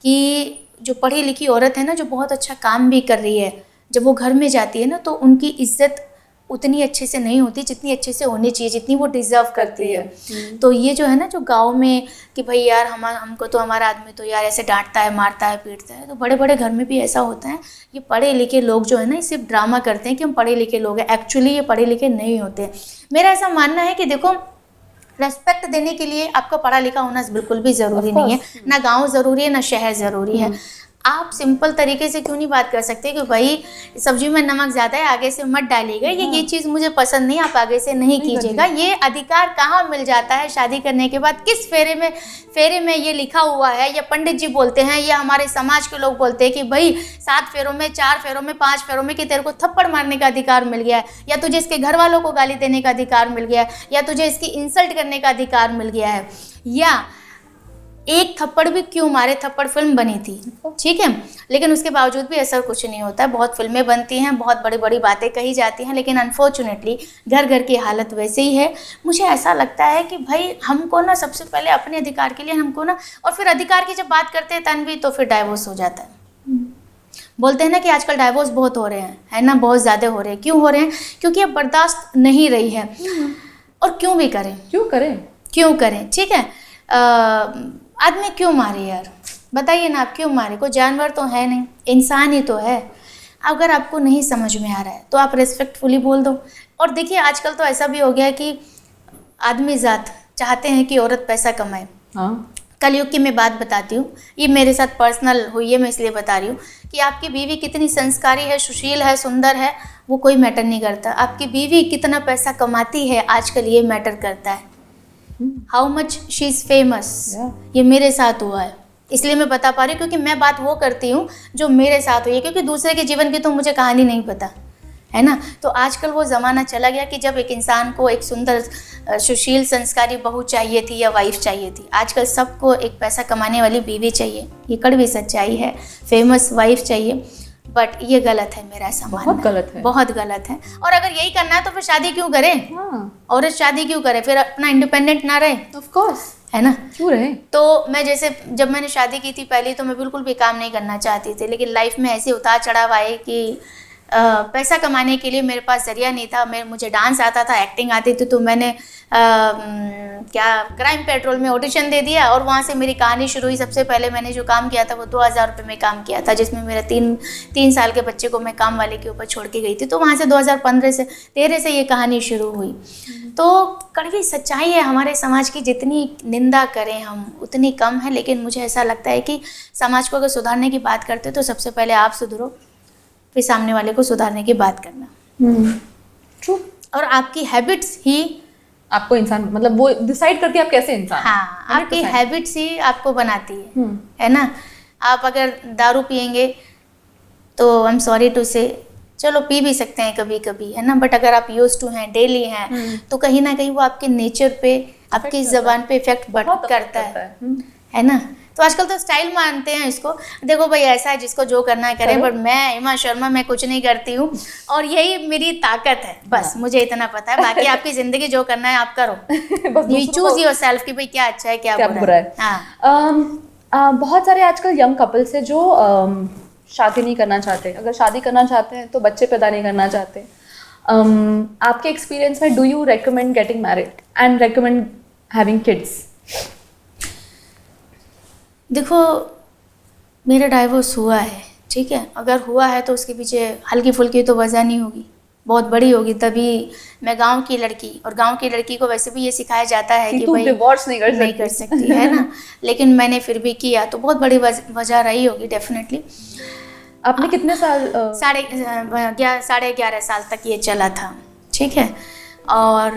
कि जो पढ़ी लिखी औरत है ना, जो बहुत अच्छा काम भी कर रही है, जब वो घर में जाती है ना, तो उनकी इज्जत उतनी अच्छे से नहीं होती जितनी अच्छे से होनी चाहिए, जितनी वो डिज़र्व करती है। तो ये जो है ना, जो गांव में कि भाई यार हमको तो हमारा आदमी तो यार ऐसे डांटता है, मारता है, पीटता है, तो बड़े बड़े घर में भी ऐसा होता है। ये पढ़े लिखे लोग जो है ना, सिर्फ ड्रामा करते हैं कि हम पढ़े लिखे लोग हैं, एक्चुअली ये पढ़े लिखे नहीं होते। मेरा ऐसा मानना है कि देखो, रेस्पेक्ट देने के लिए आपका पढ़ा लिखा होना बिल्कुल भी ज़रूरी नहीं है, ना गाँव ज़रूरी है, ना शहर ज़रूरी है। आप सिंपल तरीके से क्यों नहीं बात कर सकते कि भाई सब्जी में नमक ज़्यादा है, आगे से मत डालिएगा, ये चीज़ मुझे पसंद नहीं, आप आगे से नहीं कीजिएगा। ये अधिकार कहाँ मिल जाता है शादी करने के बाद? किस फेरे में ये लिखा हुआ है, या पंडित जी बोलते हैं, या हमारे समाज के लोग बोलते हैं कि भाई 7 फेरों में, 4 फेरों में, 5 फेरों में कि तेरे को थप्पड़ मारने का अधिकार मिल गया है, या तुझे इसके घर वालों को गाली देने का अधिकार मिल गया है, या तुझे इसकी इंसल्ट करने का अधिकार मिल गया है, या एक थप्पड़ भी क्यों मारे, थप्पड़ फिल्म बनी थी, ठीक है, लेकिन उसके बावजूद भी असर कुछ नहीं होता है। बहुत फिल्में बनती हैं, बहुत बड़ी बड़ी बातें कही जाती हैं, लेकिन अनफॉर्चुनेटली घर घर की हालत वैसे ही है। मुझे ऐसा लगता है कि भाई हमको ना सबसे पहले अपने अधिकार के लिए हमको ना, और फिर अधिकार की जब बात करते हैं तन्वी, तो फिर डाइवोर्स हो जाता है। बोलते हैं ना कि आजकल डाइवोर्स बहुत हो रहे हैं, है ना, बहुत ज़्यादा हो रहे हैं। क्यों हो रहे हैं? क्योंकि अब बर्दाश्त नहीं रही है, और क्यों भी करें, क्यों करें, ठीक है। आदमी क्यों मारे यार, बताइए ना, आप क्यों मारे? कोई जानवर तो है नहीं, इंसान ही तो है। अगर आपको नहीं समझ में आ रहा है तो आप रिस्पेक्टफुली बोल दो। और देखिए आजकल तो ऐसा भी हो गया है कि आदमी ज़ात चाहते हैं कि औरत पैसा कमाए। कलयुग की मैं बात बताती हूँ, ये मेरे साथ पर्सनल हुई है, मैं इसलिए बता रही हूँ कि आपकी बीवी कितनी संस्कारी है, सुशील है, सुंदर है, वो कोई मैटर नहीं करता। आपकी बीवी कितना पैसा कमाती है आजकल, ये मैटर करता है। How much she is famous, ये मेरे साथ हुआ है, इसलिए मैं बता पा रही हूँ, क्योंकि मैं बात वो करती हूँ जो मेरे साथ हुई है, क्योंकि दूसरे के जीवन की तो मुझे कहानी नहीं पता, है ना। तो आजकल वो ज़माना चला गया कि जब एक इंसान को एक सुंदर सुशील संस्कारी बहू चाहिए थी या वाइफ चाहिए थी, आजकल सबको एक पैसा कमाने वाली बीवी चाहिए। ये कड़वी सच्चाई है, फेमस वाइफ चाहिए, बट ये गलत है, मेरा ऐसा मानना है, बहुत गलत है। और अगर यही करना है तो फिर शादी क्यों करे? औरत शादी क्यों करे? फिर अपना इंडिपेंडेंट ना रहे? ऑफ कोर्स, है ना, क्यों रहे? तो मैं जैसे जब मैंने शादी की थी पहले, तो मैं बिल्कुल भी काम नहीं करना चाहती थी, लेकिन लाइफ में ऐसे उतार चढ़ाव आए कि पैसा कमाने के लिए मेरे पास जरिया नहीं था। मुझे डांस आता था, एक्टिंग आती थी, तो मैंने क्राइम पेट्रोल में ऑडिशन दे दिया, और वहाँ से मेरी कहानी शुरू हुई। सबसे पहले मैंने जो काम किया था वो 2000 रुपये में काम किया था, जिसमें मेरा 3 साल के बच्चे को मैं काम वाले के ऊपर छोड़ के गई थी। तो वहाँ से 2013 से ये कहानी शुरू हुई। तो कड़वी सच्चाई है हमारे समाज की, जितनी निंदा करें हम उतनी कम है। लेकिन मुझे ऐसा लगता है कि समाज को अगर सुधारने की बात करते तो सबसे पहले आप सुधरो, फिर सामने वाले को सुधारने की बात करना। ट्रू। और आपकी हैबिट्स ही आपको इंसान, मतलब वो डिसाइड करती है आप कैसे इंसान। हाँ, आपकी हैबिट्स ही आपको बनाती है ना। आप अगर दारू पियेंगे तो आई एम सॉरी टू से, चलो पी भी सकते हैं कभी कभी, है ना, बट अगर आप यूज टू हैं, डेली हैं, तो कहीं ना कहीं वो आपके नेचर पे, आपकी जबान पे इफेक्ट करता है ना। तो आजकल तो स्टाइल मानते हैं इसको, देखो भाई ऐसा है, जिसको जो करना है करें, बट मैं हिमा शर्मा, मैं कुछ नहीं करती हूँ, और यही मेरी ताकत है, बस मुझे इतना पता है। बाकी आपकी जिंदगी जो करना है आप करो, यू चूज योरसेल्फ कि भाई क्या अच्छा है, क्या बुरा है। बहुत सारे आजकल यंग कपल्स है जो शादी नहीं करना चाहते, अगर शादी करना चाहते हैं तो बच्चे पैदा नहीं करना चाहते, आपके एक्सपीरियंस में do you recommend getting married and recommend having kids? देखो, मेरा डाइवोर्स हुआ है, ठीक है, अगर हुआ है तो उसके पीछे हल्की फुल्की तो वजह नहीं होगी, बहुत बड़ी होगी, तभी मैं गांव की लड़की, और गांव की लड़की को वैसे भी ये सिखाया जाता है कि भाई डिवोर्स नहीं कर सकती है ना, लेकिन मैंने फिर भी किया, तो बहुत बड़ी वजह रही होगी डेफिनेटली। आपने कितने साल? 11.5 साल तक ये चला था, ठीक है। और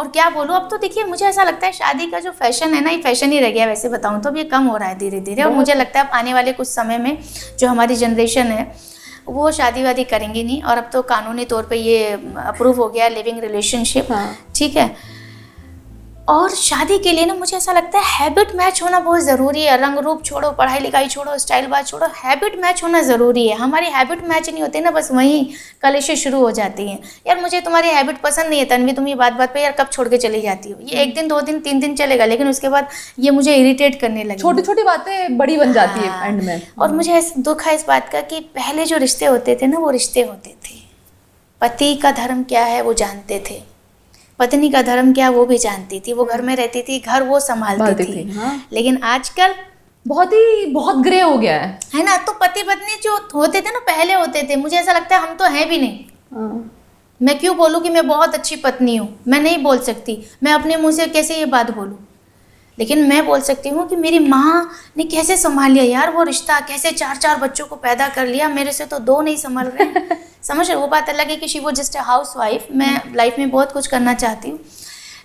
क्या बोलूँ, अब तो देखिए मुझे ऐसा लगता है शादी का जो फैशन है ना, ये फैशन ही रह गया वैसे बताऊँ तो, अब ये कम हो रहा है धीरे धीरे, और मुझे लगता है अब आने वाले कुछ समय में जो हमारी जनरेशन है वो शादी वादी करेंगी नहीं, और अब तो कानूनी तौर पे ये अप्रूव हो गया लिविंग रिलेशनशिप, ठीक है। और शादी के लिए ना मुझे ऐसा लगता है हैबिट मैच होना बहुत ज़रूरी है, रंग रूप छोड़ो, पढ़ाई लिखाई छोड़ो, स्टाइल बात छोड़ो, हैबिट मैच होना ज़रूरी है। हमारी हैबिट मैच नहीं होती ना, बस वहीं कलेशें शुरू हो जाती हैं। यार मुझे तुम्हारी हैबिट पसंद नहीं है तन्वी, तुम ये बात बात पे यार कब छोड़ के चली जाती हो, ये 1 दिन 2 दिन 3 दिन चलेगा, लेकिन उसके बाद ये मुझे इरिटेट करने लगे, छोटी छोटी बातें बड़ी बन जाती है एंड में। और मुझे दुख है इस बात का कि पहले जो रिश्ते होते थे ना, वो रिश्ते होते थे, पति का धर्म क्या है वो जानते थे, पत्नी का धर्म क्या वो भी जानती थी, वो घर में रहती थी, घर वो संभालती थी। हाँ। लेकिन आजकल बहुत ग्रे हो गया है ना। तो पति पत्नी जो होते थे ना पहले होते थे, मुझे ऐसा लगता है हम तो हैं भी नहीं। मैं क्यों बोलूँ कि मैं बहुत अच्छी पत्नी हूँ, मैं नहीं बोल सकती, मैं अपने मुंह से कैसे ये बात बोलूँ, लेकिन मैं बोल सकती हूँ कि मेरी माँ ने कैसे संभाल लिया यार वो रिश्ता, कैसे 4 बच्चों को पैदा कर लिया, मेरे से तो 2 नहीं संभल रहे। समझ रहे, वो बात अलग है कि शी वो जस्ट अ हाउस वाइफ, मैं लाइफ में बहुत कुछ करना चाहती हूँ,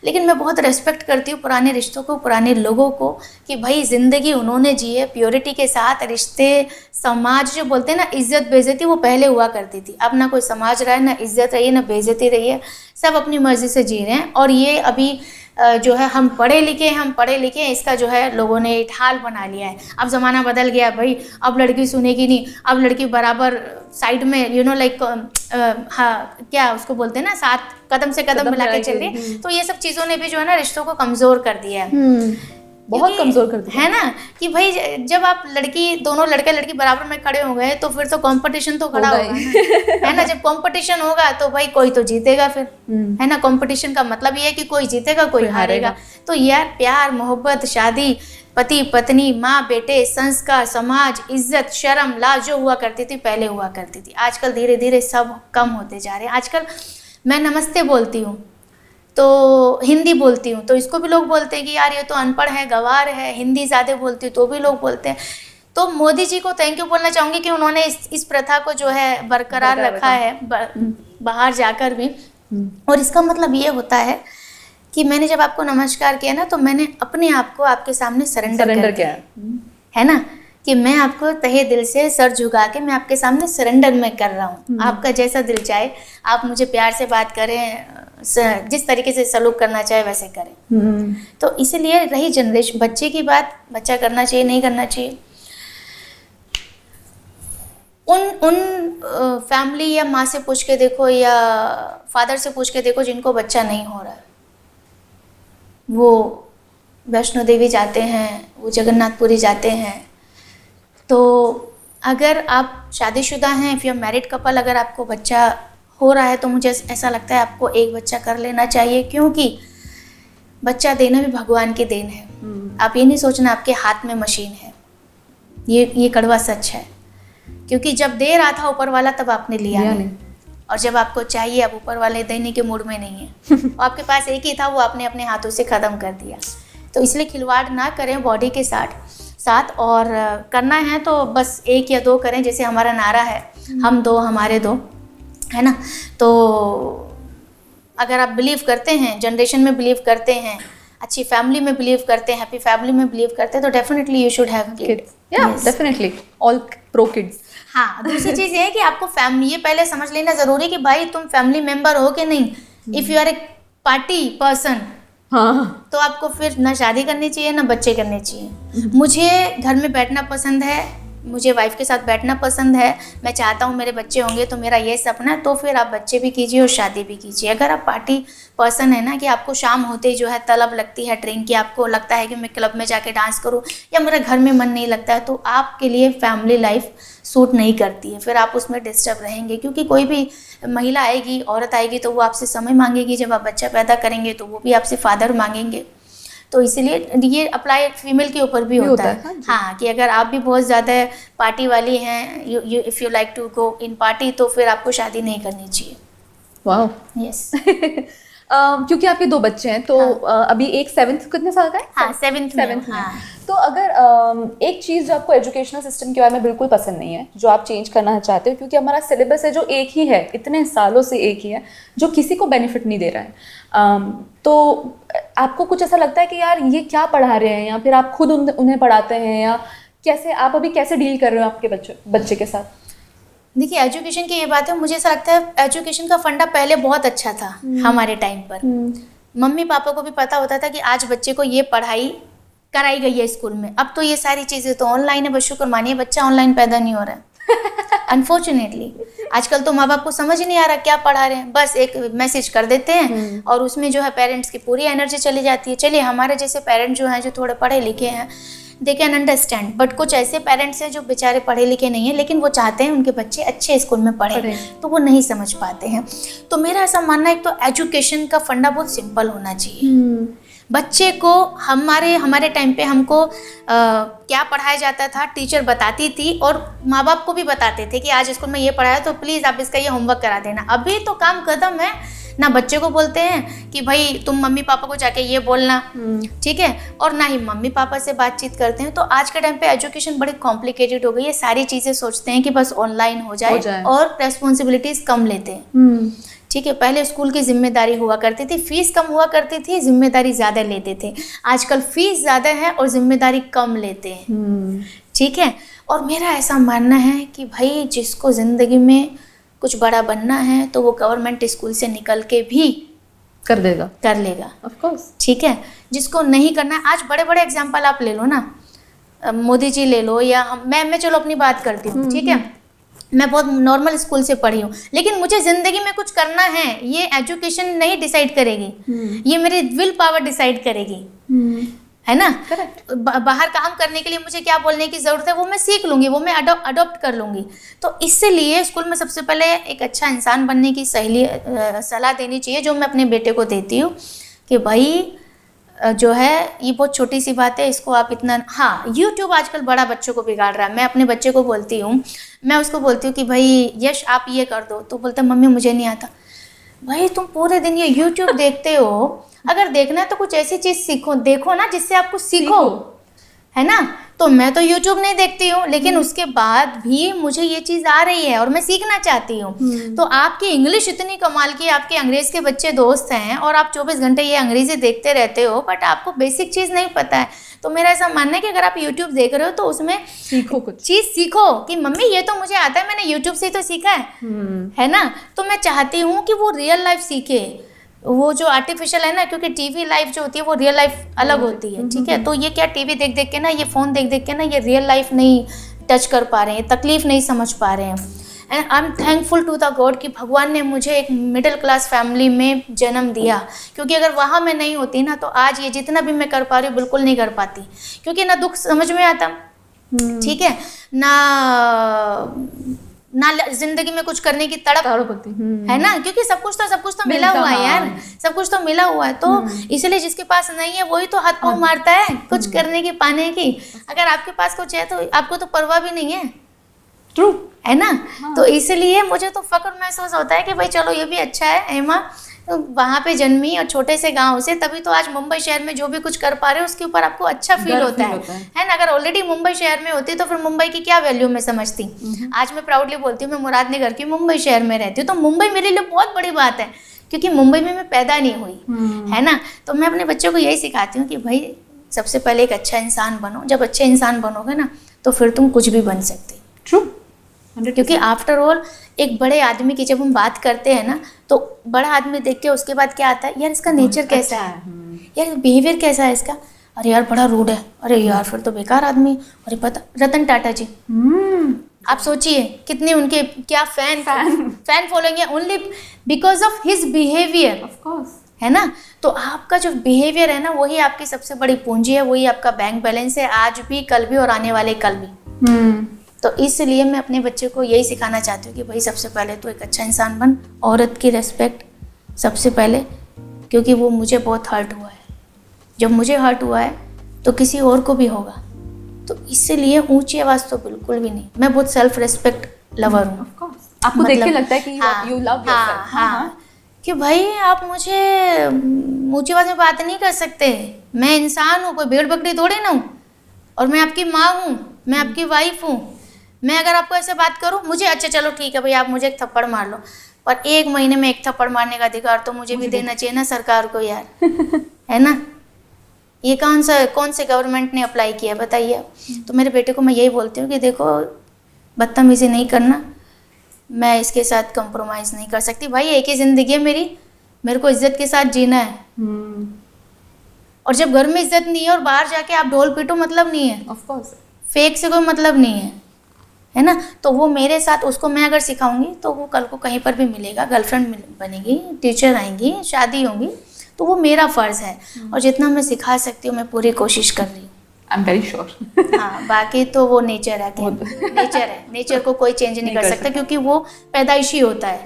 लेकिन मैं बहुत रेस्पेक्ट करती हूँ पुराने रिश्तों को, पुराने लोगों को, कि भाई ज़िंदगी उन्होंने जी है प्योरिटी के साथ। रिश्ते, समाज जो बोलते हैं ना, इज्जत बेइज्जती, वो पहले हुआ करती थी, अब ना कोई समाज रहा है, ना इज्जत रही है, ना बेइज्जती रही है, सब अपनी मर्जी से जी रहे हैं। और ये अभी जो है हम पढ़े लिखे हैं, इसका जो है लोगों ने ढाल बना लिया है। अब ज़माना बदल गया भाई, अब लड़की सुनेगी नहीं, अब लड़की बराबर साइड में लाइक हाँ क्या उसको बोलते हैं ना, साथ कदम से कदम मिला के चल रही है। तो ये सब चीज़ों ने भी जो है ना रिश्तों को कमज़ोर कर दिया है, बहुत कमजोर कर दिया है ना, कि भाई जब आप दोनों लड़के लड़की बराबर में खड़े हो गए तो फिर तो कंपटीशन तो खड़ा होगा है ना। जब कंपटीशन होगा तो भाई कोई तो जीतेगा फिर, है ना। कंपटीशन का मतलब ये है कि कोई जीतेगा कोई हारेगा। तो यार प्यार, मोहब्बत, शादी, पति पत्नी, माँ बेटे, संस्कार, समाज, इज्जत, शर्म, लाज जो हुआ करती थी पहले हुआ करती थी। आजकल धीरे धीरे सब कम होते जा रहे हैं। आजकल मैं नमस्ते बोलती हूँ तो हिंदी बोलती हूँ तो इसको भी लोग बोलते हैं कि यार ये तो अनपढ़ है, गंवार है, हिंदी ज़्यादा बोलती हूँ तो भी लोग बोलते हैं। तो मोदी जी को थैंक यू बोलना चाहूँगी कि उन्होंने इस प्रथा को जो है बरकरार रखा है बाहर जाकर भी। और इसका मतलब ये होता है कि मैंने जब आपको नमस्कार किया ना, तो मैंने अपने आप को आपके सामने सरेंडर किया, है ना, कि मैं आपको तहे दिल से सर झुका के मैं आपके सामने सरेंडर में कर रहा हूँ। आपका जैसा दिल चाहे, आप मुझे प्यार से बात करें, जिस तरीके से सलूक करना चाहे वैसे करें। तो इसीलिए रही जनरेशन, बच्चे की बात, बच्चा करना चाहिए नहीं करना चाहिए, उन फैमिली या माँ से पूछ के देखो या फादर से पूछ के देखो जिनको बच्चा नहीं हो रहा है, वो वैष्णो देवी जाते हैं, वो जगन्नाथपुरी जाते हैं। तो अगर आप शादीशुदा हैं, if you are married couple, अगर आपको बच्चा हो रहा है तो मुझे ऐसा लगता है आपको एक बच्चा कर लेना चाहिए, क्योंकि बच्चा देना भी भगवान की देन है। आप ये नहीं सोचना आपके हाथ में मशीन है, ये कड़वा सच है। क्योंकि जब दे रहा था ऊपर वाला तब आपने लिया नहीं, और जब आपको चाहिए अब ऊपर वाले देने के मूड में नहीं है आपके पास एक ही था, वो आपने अपने हाथों से ख़त्म कर दिया। तो इसलिए खिलवाड़ ना करें बॉडी के साथ, और करना है तो बस 1 या 2 करें, जैसे हमारा नारा है, हम 2 हमारे 2, है ना। तो अगर आप बिलीव करते हैं, जनरेशन में बिलीव करते हैं, अच्छी फैमिली में बिलीव करते हैं, हैप्पी फैमिली में बिलीव करते हैं, तो definitely you should have kids. या डेफिनेटली ऑल प्रो किड्स। हाँ, दूसरी चीज़ ये है कि आपको फैमिली, ये पहले समझ लेना ज़रूरी कि भाई तुम फैमिली मेम्बर हो कि नहीं। If you are a party person, हाँ, तो आपको फिर ना शादी करनी चाहिए ना बच्चे करने चाहिए। मुझे घर में बैठना पसंद है, मुझे वाइफ के साथ बैठना पसंद है, मैं चाहता हूँ मेरे बच्चे होंगे, तो मेरा ये सपना है, तो फिर आप बच्चे भी कीजिए और शादी भी कीजिए। अगर आप पार्टी पर्सन है ना, कि आपको शाम होते ही जो है तलब लगती है ड्रिंक की, आपको लगता है कि मैं क्लब में जाके डांस करूँ, या मेरा घर में मन नहीं लगता है, तो आपके लिए फैमिली लाइफ सूट नहीं करती है, फिर आप उसमें डिस्टर्ब रहेंगे। क्योंकि कोई भी महिला आएगी, औरत आएगी, तो वो आपसे समय मांगेगी, जब आप बच्चा पैदा करेंगे तो वो भी आपसे फादर मांगेंगे। तो इसीलिए ये अप्लाई फीमेल के ऊपर भी होता है। हाँ, कि अगर आप भी बहुत ज़्यादा पार्टी वाली हैं, if you like to go in party, तो फिर आपको शादी नहीं करनी चाहिए। वाह। यस। क्योंकि आपके 2 बच्चे हैं, तो अभी एक 7th कितने साल का है? हाँ, 7th में। 7th में। हाँ। तो अगर एक चीज़ जो आपको एजुकेशनल सिस्टम के बारे में बिल्कुल पसंद नहीं है, जो आप चेंज करना चाहते हो, क्योंकि हमारा सिलेबस है जो एक ही है, इतने सालों से एक ही है, जो किसी को बेनिफिट नहीं दे रहा है, तो आपको कुछ ऐसा लगता है कि यार ये क्या पढ़ा रहे हैं, या फिर आप खुद उन्हें पढ़ाते हैं, या कैसे आप अभी कैसे डील कर रहे हो आपके बच्चे के साथ? देखिए, एजुकेशन की ये बात है, मुझे ऐसा लगता है एजुकेशन का फंडा पहले बहुत अच्छा था हमारे टाइम पर। मम्मी पापा को भी पता होता था कि आज बच्चे को ये पढ़ाई कराई गई है स्कूल में। अब तो ये सारी चीज़ें तो ऑनलाइन है, बस शुक्र मानिए बच्चा ऑनलाइन पैदा नहीं हो रहा है। अनफॉर्चुनेटली आजकल तो माँ बाप को समझ नहीं आ रहा क्या पढ़ा रहे हैं, बस एक मैसेज कर देते हैं और उसमें जो है पेरेंट्स की पूरी एनर्जी चली जाती है। चलिए, हमारे जैसे पेरेंट्स जो हैं, जो थोड़े पढ़े लिखे हैं, दे कैन अंडरस्टैंड, बट कुछ ऐसे पेरेंट्स हैं जो बेचारे पढ़े लिखे नहीं हैं, लेकिन वो चाहते हैं उनके बच्चे अच्छे स्कूल में पढ़े, तो वो नहीं समझ पाते हैं। तो मेरा ऐसा मानना है, एक तो एजुकेशन का फंडा बहुत सिंपल होना चाहिए। बच्चे को हमारे टाइम पे हमको क्या पढ़ाया जाता था, टीचर बताती थी और माँ बाप को भी बताते थे कि आज स्कूल में ये पढ़ाया, तो प्लीज़ आप इसका ये होमवर्क करा देना। अभी तो काम कदम है, ना बच्चे को बोलते हैं कि भाई तुम मम्मी पापा को जाके ये बोलना, ठीक है, और ना ही मम्मी पापा से बातचीत करते हैं। तो आज के टाइम पे एजुकेशन बड़ी कॉम्प्लिकेटेड हो गई है। सारी चीज़ें सोचते हैं कि बस ऑनलाइन हो जाए और रेस्पॉन्सिबिलिटीज़ कम लेते हैं। ठीक है, पहले स्कूल की जिम्मेदारी हुआ करती थी, फीस कम हुआ करती थी, जिम्मेदारी ज़्यादा लेते थे। आजकल फीस ज़्यादा है और जिम्मेदारी कम लेते हैं। ठीक है, और मेरा ऐसा मानना है कि भाई जिसको ज़िंदगी में कुछ बड़ा बनना है तो वो गवर्नमेंट स्कूल से निकल के भी कर लेगा ऑफ कोर्स। ठीक है, जिसको नहीं करना है, आज बड़े बड़े एग्जाम्पल आप ले लो ना, मोदी जी ले लो, या मैं चलो अपनी बात करती हूँ। ठीक है, मैं बहुत नॉर्मल स्कूल से पढ़ी हूँ, लेकिन मुझे ज़िंदगी में कुछ करना है, ये एजुकेशन नहीं डिसाइड करेगी, ये मेरी विल पावर डिसाइड करेगी, है ना। करेक्ट। बाहर काम करने के लिए मुझे क्या बोलने की ज़रूरत है, वो मैं सीख लूँगी, वो मैं अडॉप्ट कर लूँगी। तो इसलिए स्कूल में सबसे पहले एक अच्छा इंसान बनने की सलाह देनी चाहिए, जो मैं अपने बेटे को देती हूँ कि भाई जो है ये बहुत छोटी सी बात है, इसको आप इतना, हाँ, यूट्यूब आजकल बड़ा बच्चों को बिगाड़ रहा है। मैं अपने बच्चे को बोलती हूँ, मैं उसको बोलती हूँ कि भाई यश आप ये कर दो, तो बोलता है मम्मी मुझे नहीं आता। भाई तुम पूरे दिन ये यूट्यूब देखते हो, अगर देखना है तो कुछ ऐसी चीज़ देखो ना जिससे आप कुछ सीखो, है ना। तो मैं तो YouTube नहीं देखती हूँ, लेकिन उसके बाद भी मुझे ये चीज़ आ रही है और मैं सीखना चाहती हूँ। तो आपकी इंग्लिश इतनी कमाल की, आपके अंग्रेज़ के बच्चे दोस्त हैं और आप 24 घंटे ये अंग्रेज़ी देखते रहते हो, बट आपको बेसिक चीज़ नहीं पता है। तो मेरा ऐसा मानना है कि अगर आप YouTube देख रहे हो तो उसमें सीखो, कुछ चीज़ सीखो कि मम्मी ये तो मुझे आता है, मैंने YouTube से ही तो सीखा है ना। तो मैं चाहती हूँ कि वो रियल लाइफ सीखे, वो जो आर्टिफिशियल है ना, क्योंकि टीवी लाइफ जो होती है वो रियल लाइम अलग होती है। ठीक है, तो ये क्या टीवी देख देख के ना, ये फ़ोन देख देख के ना, ये रियल लाइफ नहीं टच कर पा रहे हैं, तकलीफ़ नहीं समझ पा रहे हैं। And I am thankful to the god कि भगवान ने मुझे एक मिडिल क्लास फैमिली में जन्म दिया, क्योंकि अगर वहाँ मैं नहीं होती ना तो आज ये जितना भी मैं कर पा रही हूँ बिल्कुल नहीं कर पाती, क्योंकि ना दुख समझ में आता, ठीक है, ना जिंदगी में कुछ करने की तड़प होती है ना, क्योंकि सब कुछ तो मिला हुआ है यार, सब कुछ तो मिला हुआ है। तो इसलिए जिसके पास नहीं है वही तो हाथ पाँव मारता है कुछ करने की, पाने की। अगर आपके पास कुछ है तो आपको तो परवाह भी नहीं है, ट्रू है ना। तो इसलिए मुझे तो फक्र महसूस होता है कि भाई चलो ये भी अच्छा है, हेमा तो वहाँ पे जन्मी और छोटे से गांव से, तभी तो आज मुंबई शहर में जो भी कुछ कर पा रहे हो उसके ऊपर आपको अच्छा फील होता है ना। अगर ऑलरेडी मुंबई शहर में होती तो फिर मुंबई की क्या वैल्यू मैं समझती। आज मैं प्राउडली बोलती हूँ मैं मुरादनगर की मुंबई शहर में रहती हूँ, तो मुंबई मेरे लिए बहुत बड़ी बात है, क्योंकि मुंबई में मैं पैदा नहीं हुई, है ना। तो मैं अपने बच्चों को यही सिखाती हूँ कि भाई सबसे पहले एक अच्छा इंसान बनो, जब अच्छे इंसान बनोगे ना तो फिर तुम कुछ भी बन सकते। ट्रू, क्योंकि आफ्टर ऑल एक बड़े आदमी की जब हम बात करते हैं ना तो बड़ा आदमी देख के उसके बाद क्या आता है, यार इसका नेचर कैसा है, यार बिहेवियर कैसा है इसका, अरे यार बड़ा रूड है, अरे यार फिर तो बेकार आदमी। अरे पता, रतन टाटा जी, आप सोचिए कितने उनके क्या फैन फॉलोइंग है, only because of his behaviour, of course, है ना। तो आपका जो बिहेवियर है ना, वही आपकी सबसे बड़ी पूंजी है, वही आपका बैंक बैलेंस है, आज भी, कल भी और आने वाले कल भी। तो इसलिए मैं अपने बच्चे को यही सिखाना चाहती हूँ कि भाई सबसे पहले तो एक अच्छा इंसान बन, औरत की रिस्पेक्ट सबसे पहले, क्योंकि वो मुझे बहुत हर्ट हुआ है। जब मुझे हर्ट हुआ है तो किसी और को भी होगा, तो इसलिए ऊंची आवाज़ तो बिल्कुल भी नहीं। मैं बहुत सेल्फ रिस्पेक्ट लवर हूँ। ऑफ कोर्स, आपको देख के लगता है कि यू लव योरसेल्फ। हाँ, कि भाई आप मुझे ऊंची आवाज़ में बात नहीं कर सकते। मैं इंसान हूँ, कोई भेड़ बकरी थोड़ी ना हूँ, और मैं आपकी माँ हूँ, मैं आपकी वाइफ हूँ। मैं अगर आपको ऐसे बात करूँ, मुझे अच्छा चलो ठीक है भाई, आप मुझे एक थप्पड़ मार लो, पर 1 महीने में एक थप्पड़ मारने का अधिकार तो मुझे भी देना चाहिए ना सरकार को यार, है ना। ये कौन से गवर्नमेंट ने अप्लाई किया बताइए। तो मेरे बेटे को मैं यही बोलती हूँ कि देखो, बदतमीजी नहीं करना, मैं इसके साथ कंप्रोमाइज़ नहीं कर सकती। भाई एक ही ज़िंदगी है मेरी, मेरे को इज्जत के साथ जीना है। और जब घर में इज्जत नहीं है और बाहर जाके आप ढोल पीटो, मतलब नहीं है, ऑफ कोर्स, फेक से कोई मतलब नहीं है ना। तो वो मेरे साथ, उसको मैं अगर सिखाऊंगी तो वो कल को कहीं पर भी मिलेगा, गर्लफ्रेंड बनेगी, टीचर आएंगी, शादी होगी, तो वो मेरा फ़र्ज़ है। और जितना मैं सिखा सकती हूँ मैं पूरी कोशिश कर रही हूँ। आई एम वेरी श्योर। हाँ, बाकी तो वो नेचर है, नेचर है, नेचर को कोई चेंज नहीं कर सकता, क्योंकि वो पैदाइशी होता है,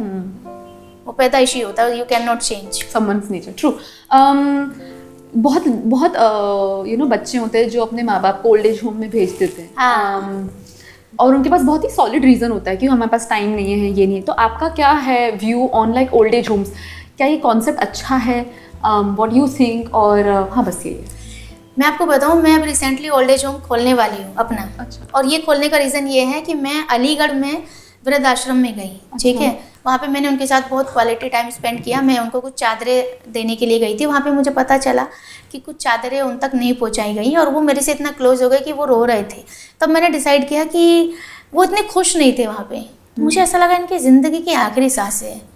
वो पैदाइशी होता है, you can not change someone's nature. True. बहुत बहुत बच्चे होते हैं जो अपने माँ बाप को ओल्ड एज होम में भेज देते हैं। हाँ। और उनके पास बहुत ही सॉलिड रीज़न होता है कि हमारे पास टाइम नहीं है, ये नहीं है। तो आपका क्या है view on like old age homes? क्या ये कॉन्सेप्ट अच्छा है? What you think? और हाँ, बस ये मैं आपको बताऊं, मैं अब रिसेंटली ओल्ड एज होम खोलने वाली हूँ अपना। अच्छा। और ये खोलने का रीज़न ये है कि मैं अलीगढ़ में वृद्ध आश्रम में गई, ठीक है। वहाँ पे मैंने उनके साथ बहुत क्वालिटी टाइम स्पेंड किया। मैं उनको कुछ चादरें देने के लिए गई थी। वहाँ पे मुझे पता चला कि कुछ चादरें उन तक नहीं पहुँचाई गई, और वो मेरे से इतना क्लोज हो गए कि वो रो रहे थे। तब मैंने डिसाइड किया कि वो इतने खुश नहीं थे वहाँ पे। तो मुझे ऐसा लगा इनकी ज़िंदगी की आखिरी सांसें है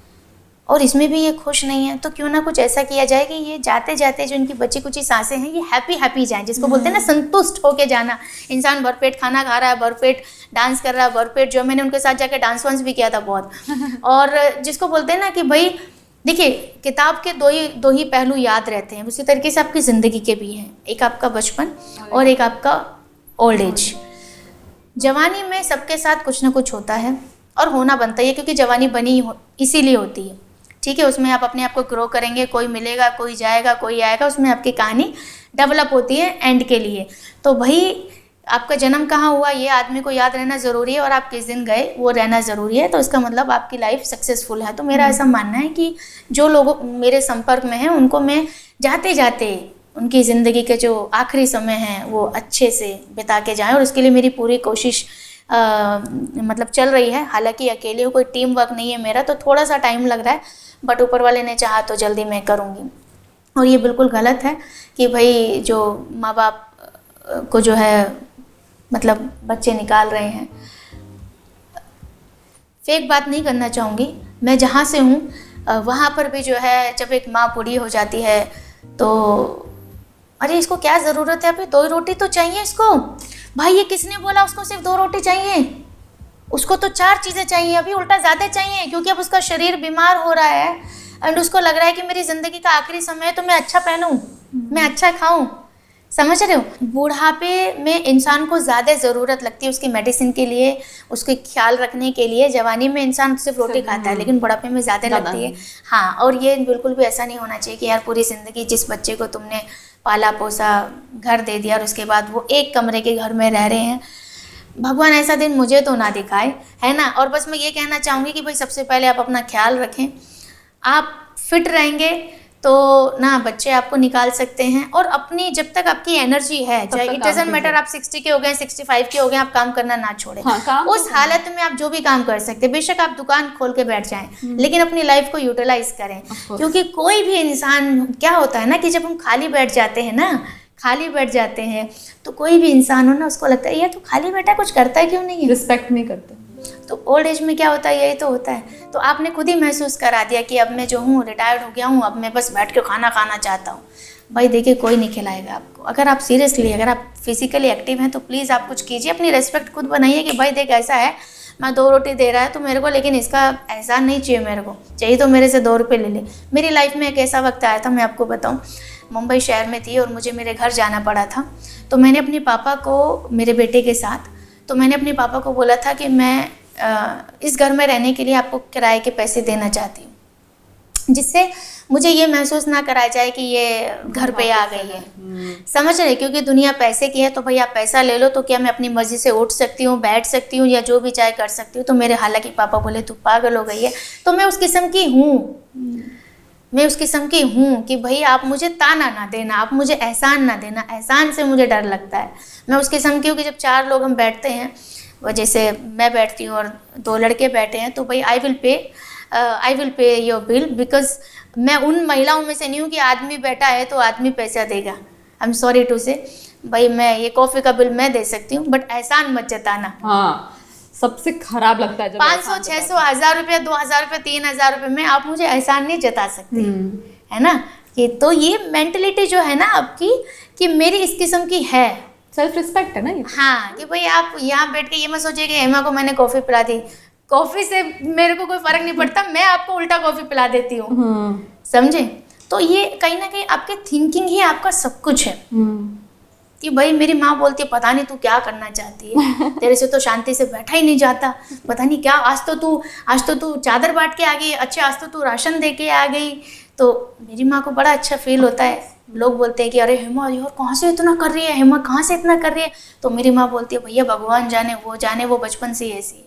और इसमें भी ये खुश नहीं है, तो क्यों ना कुछ ऐसा किया जाए कि ये जाते जाते जो इनकी बची कुची सांसें हैं, ये हैप्पी जाएं, जिसको बोलते हैं ना संतुष्ट होके जाना। इंसान भरपेट खाना खा रहा है, भरपेट डांस कर रहा है, भरपेट, जो मैंने उनके साथ जाकर डांस वांस भी किया था बहुत। और जिसको बोलते हैं ना कि भाई देखिए, किताब के दो ही पहलू याद रहते हैं, उसी तरीके से आपकी ज़िंदगी के भी हैं। एक आपका बचपन और एक आपका ओल्ड एज। जवानी में सबके साथ कुछ ना कुछ होता है और होना बनता है, क्योंकि जवानी बनी इसीलिए होती है, ठीक है। उसमें आप अपने आप को ग्रो करेंगे, कोई मिलेगा, कोई जाएगा, कोई आएगा, उसमें आपकी कहानी डेवलप होती है एंड के लिए। तो भाई आपका जन्म कहाँ हुआ ये आदमी को याद रहना ज़रूरी है, और आप किस दिन गए वो रहना ज़रूरी है। तो इसका मतलब आपकी लाइफ सक्सेसफुल है। तो मेरा ऐसा मानना है कि जो लोग मेरे संपर्क में हैं उनको मैं जाते जाते उनकी ज़िंदगी के जो आखिरी समय हैं वो अच्छे से बिता के जाएँ, और उसके लिए मेरी पूरी कोशिश मतलब चल रही है। हालांकि अकेले कोई टीम वर्क नहीं है मेरा, तो थोड़ा सा टाइम लग रहा है, बट ऊपर वाले ने चाहा तो जल्दी मैं करूँगी। और ये बिल्कुल गलत है कि भाई जो माँ बाप को जो है मतलब बच्चे निकाल रहे हैं। फेक बात नहीं करना चाहूँगी, मैं जहाँ से हूँ वहाँ पर भी जो है जब एक माँ बूढ़ी हो जाती है तो अरे इसको क्या ज़रूरत है, अभी 2 रोटी तो चाहिए इसको। भाई ये किसने बोला उसको सिर्फ 2 रोटी चाहिए? उसको तो 4 चीज़ें चाहिए, अभी उल्टा ज़्यादा चाहिए, क्योंकि अब उसका शरीर बीमार हो रहा है एंड उसको लग रहा है कि मेरी ज़िंदगी का आखिरी समय है, तो मैं अच्छा पहनूं, मैं अच्छा खाऊं। समझ रहे हो? बुढ़ापे में इंसान को ज़्यादा ज़रूरत लगती है उसकी मेडिसिन के लिए, उसके ख्याल रखने के लिए। जवानी में इंसान सिर्फ रोटी खाता है, लेकिन बुढ़ापे में ज़्यादा लगती है। हाँ, और ये बिल्कुल भी ऐसा नहीं होना चाहिए कि यार पूरी ज़िंदगी जिस बच्चे को तुमने पाला पोसा, घर दे दिया, और उसके बाद वो एक कमरे के घर में रह रहे हैं। भगवान ऐसा दिन मुझे तो ना दिखाए, है ना। और बस मैं ये कहना चाहूँगी कि भाई सबसे पहले आप अपना ख्याल रखें। आप फिट रहेंगे तो ना बच्चे आपको निकाल सकते हैं, और अपनी जब तक आपकी एनर्जी है, चाहे इट डजंट मैटर आप 60 के हो गए, 65 के हो गए, आप काम करना ना छोड़ें। हाँ, उस हालत में आप जो भी काम कर सकते हैं, बेशक आप दुकान खोल के बैठ जाएं, लेकिन अपनी लाइफ को यूटिलाइज करें। क्योंकि कोई भी इंसान, क्या होता है ना कि जब हम खाली बैठ जाते हैं तो कोई भी इंसान हो ना, उसको लगता है यार तो खाली बैठा, कुछ करता है क्यों नहीं है, रिस्पेक्ट नहीं करते। तो ओल्ड एज में क्या होता है, यही तो होता है। तो आपने खुद ही महसूस करा दिया कि अब मैं जो हूँ रिटायर्ड हो गया हूँ, अब मैं बस बैठ के खाना खाना चाहता हूँ। भाई देखिए, कोई नहीं खिलाएगा आपको। अगर आप सीरियसली, अगर आप फिजिकली एक्टिव हैं तो प्लीज़ आप कुछ कीजिए, अपनी रेस्पेक्ट खुद बनाइए कि भाई देख ऐसा है, मैं 2 रोटी दे रहा है तो मेरे को, लेकिन इसका एहसान नहीं चाहिए मेरे को, चाहिए तो मेरे से 2 रुपये ले ले। मेरी लाइफ में एक ऐसा वक्त आया था, मैं आपको बताऊँ, मुंबई शहर में थी और मुझे मेरे घर जाना पड़ा था। तो मैंने अपने पापा को, मेरे बेटे के साथ, तो मैंने अपने पापा को बोला था कि मैं इस घर में रहने के लिए आपको किराए के पैसे देना चाहती हूँ, जिससे मुझे ये महसूस ना कराया जाए कि ये घर पे आ गई है। समझ रहे, क्योंकि दुनिया पैसे की है, तो भाई आप पैसा ले लो तो क्या मैं अपनी मर्जी से उठ सकती हूँ, बैठ सकती हूँ, या जो भी चाहे कर सकती हूँ। तो मेरे हालांकि पापा बोले तू पागल हो गई है। तो मैं उस किस्म की हूँ, मैं उस किस्म की हूँ कि भाई आप मुझे ताना ना देना, आप मुझे एहसान ना देना, एहसान से मुझे डर लगता है। मैं उस किस्म की हूँ कि जब 4 लोग हम बैठते हैं, वो जैसे मैं बैठती हूँ और 2 लड़के बैठे हैं, तो भाई I will pay your bill, because मैं उन महिलाओं में से नहीं हूँ कि आदमी बैठा है तो आदमी पैसा देगा। आई एम सॉरी टू से, भाई मैं ये कॉफ़ी का बिल मैं दे सकती हूँ, बट एहसान मत जताना। हाँ, सबसे खराब लगता है जब 500, 600, 1000 रुपये, 2000 रुपये, 3000 रुपये में आप मुझे एहसान नहीं जता सकते, है ना। कि तो ये मेंटलिटी जो है ना आपकी, कि मेरी इस किस्म की है, सेल्फ रिस्पेक्ट है ना ये। हाँ, कि भाई आप यहाँ बैठ के ये मत सोचिए कि हेमा को मैंने कॉफ़ी पिला दी, कॉफ़ी से मेरे को कोई फ़र्क नहीं पड़ता, मैं आपको उल्टा कॉफ़ी पिला देती हूँ, समझे। तो ये कहीं ना कहीं आपके थिंकिंग ही आपका सब कुछ है। कि भाई मेरी माँ बोलती है पता नहीं तू क्या करना चाहती है, तेरे से तो शांति से बैठा ही नहीं जाता, पता नहीं क्या, आज तो तू चादर बांट के आ गई, अच्छा आज तो तू राशन दे के आ गई। तो मेरी माँ को बड़ा अच्छा फील होता है। लोग बोलते हैं कि अरे हेमा यार कहाँ से इतना कर रही है, हेमा कहाँ से इतना कर रही है। तो मेरी माँ बोलती है भैया भगवान जाने वो बचपन से ही ऐसी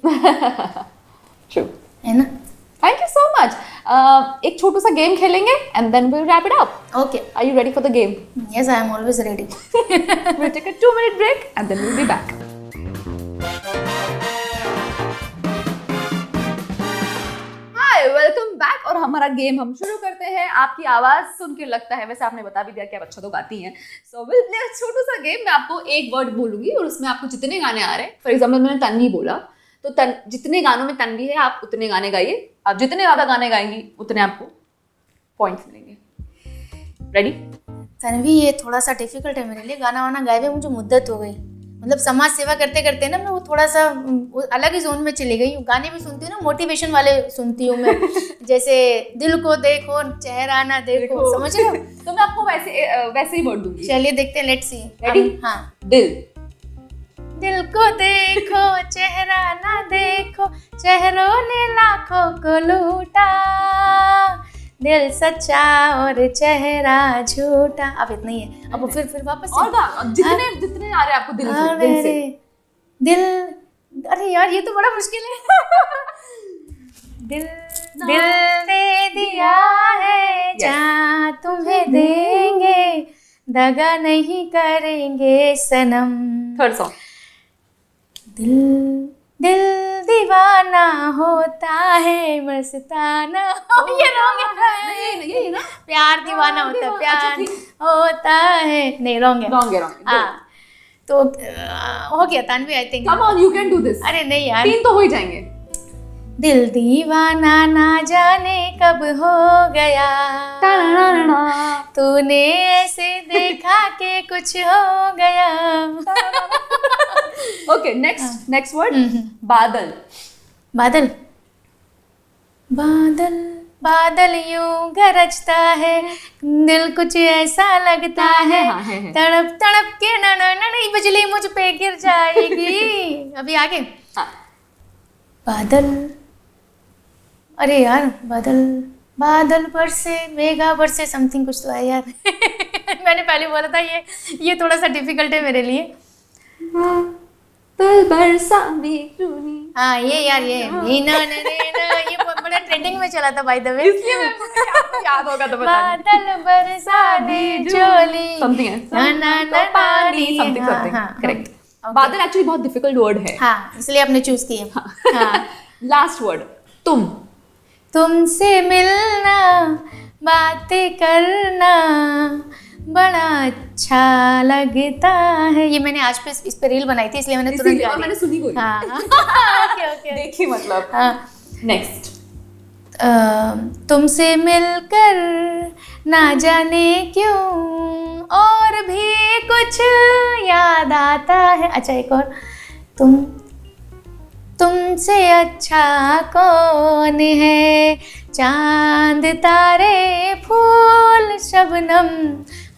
ट्रू है ना। Thank you so much. एक छोटा सा गेम खेलेंगे and then we will wrap it up. Okay, are you ready for the game? Yes I am always ready. We'll take a 2-minute break and then we'll be back. Hi, welcome back। और हमारा game हम शुरू करते हैं। आपकी आवाज सुन के लगता है, वैसे आपने बता भी दिया कि आप अच्छा तो गाती हैं। So we'll play a छोटा सा गेम। मैं आपको एक वर्ड बोलूंगी और उसमें आपको जितने गाने आ रहे हैं, फॉर एग्जाम्पल मैंने तन्वी बोला, तो जितने गानों में तन्वी है आप उतने गाने गाइए। आप जितने ज्यादा गाने गाएंगी उतने आपको पॉइंट्स मिलेंगे। रेडी? तन्वी, ये थोड़ा सा डिफिकल्ट है मेरे लिए, गाना वाना गाए हुए मुझे मुद्दत हो गई। मतलब समाज सेवा करते करते ना मैं वो थोड़ा सा अलग ही जोन में चली गई हूँ। गाने भी सुनती हूँ ना, मोटिवेशन वाले सुनती हूँ मैं, जैसे दिल को देखो चेहरा ना देखो, समझ रहे हो। तो मैं आपको वैसे ही वर्ड दूंगी। चलिए देखते हैं, लेट्स सी। रेडी? हाँ। दिल को देखो चेहरा ना देखो, चेहरों ने लाखों को लूटा, दिल सच्चा और चेहरा झूठा। अब इतना ही है, अब फिर वापस और जितने आ रहे हैं आपको दिल से। दिल, अरे यार ये तो बड़ा मुश्किल है। दिल दे दिया है जहाँ तुम्हें देंगे, दगा नहीं करेंगे सनम। Third song. दिल दीवाना होता है मस्ताना। ये रॉन्ग है, ये ना प्यार दीवाना होता है, प्यार होता है, नहीं रॉन्ग है। हाँ, तो हो गया Tanvi, I think. Come on, you can do this. अरे नहीं यार, 3 तो हो ही जाएंगे। दिल दीवाना ना जाने कब हो गया, तूने ऐसे देखा कि कुछ हो गया। Okay, next word. बादल। बादल, बादल बादल यूं गरजता है, दिल कुछ ऐसा लगता है, तड़प तड़प के नई बिजली मुझ पे गिर जाएगी। अभी आगे। बादल, अरे यार बादल बरसे मेघा बरसे, समथिंग कुछ तो है यार। मैंने पहले बोला था ये थोड़ा सा डिफिकल्ट है मेरे लिए। बरसा मेघूनी। हाँ ये यार, ये बड़ा ट्रेंडिंग में चला था बाय द वे, इसलिए आपको याद होगा तो बता। बादल बरसा दे चोली, समथिंग है ना पानी, समथिंग करेक्ट। बादल एक्चुअली बहुत डिफिकल्ट वर्ड है। हाँ, इसलिए आपने चूज किया। हाँ। लास्ट वर्ड, तुमसे मिलना, बातें करना बड़ा अच्छा लगता है, ये मैंने आज पे इस पे रील बनाई थी, इसलिए मैंने तुरंत गा दी। मैंने सुनी कोई। हाँ ओके ओके देखी मतलब। हाँ। नेक्स्ट। तुमसे मिलकर ना जाने क्यों और भी कुछ याद आता है। अच्छा एक और, तुमसे अच्छा कौन है, चांद तारे फूल शबनम।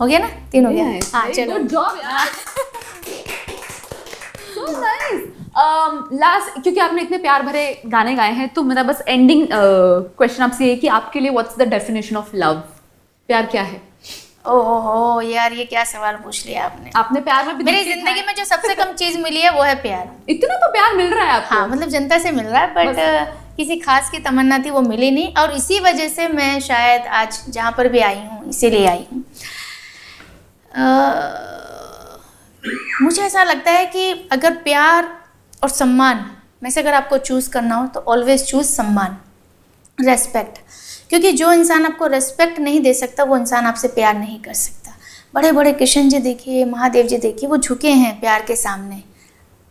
हो गया ना, 3 हो गया। हाँ चलो, गुड जॉब यार। So nice. लास्ट, क्योंकि आपने इतने प्यार भरे गाने गाए हैं, तो मेरा बस एंडिंग क्वेश्चन आपसे ये है कि आपके लिए what's the definition of love? प्यार क्या है? ओहो यार, ये क्या सवाल पूछ लिया आपने। आपने प्यार में भी मेरी धक्के जिंदगी खाए। में जो सबसे कम चीज मिली है वो है प्यार। इतना तो प्यार मिल रहा है आपको। हाँ मतलब जनता से मिल रहा है, बट किसी खास की तमन्ना थी वो मिली नहीं, और इसी वजह से मैं शायद आज जहाँ पर भी आई हूँ इसीलिए आई हूँ। मुझे ऐसा लगता है कि अगर प्यार और सम्मान में से अगर आपको चूज़ करना हो तो ऑलवेज चूज़ सम्मान, रेस्पेक्ट। क्योंकि जो इंसान आपको रेस्पेक्ट नहीं दे सकता वो इंसान आपसे प्यार नहीं कर सकता। बड़े बड़े कृष्ण जी देखिए, महादेव जी देखिए, वो झुके हैं प्यार के सामने,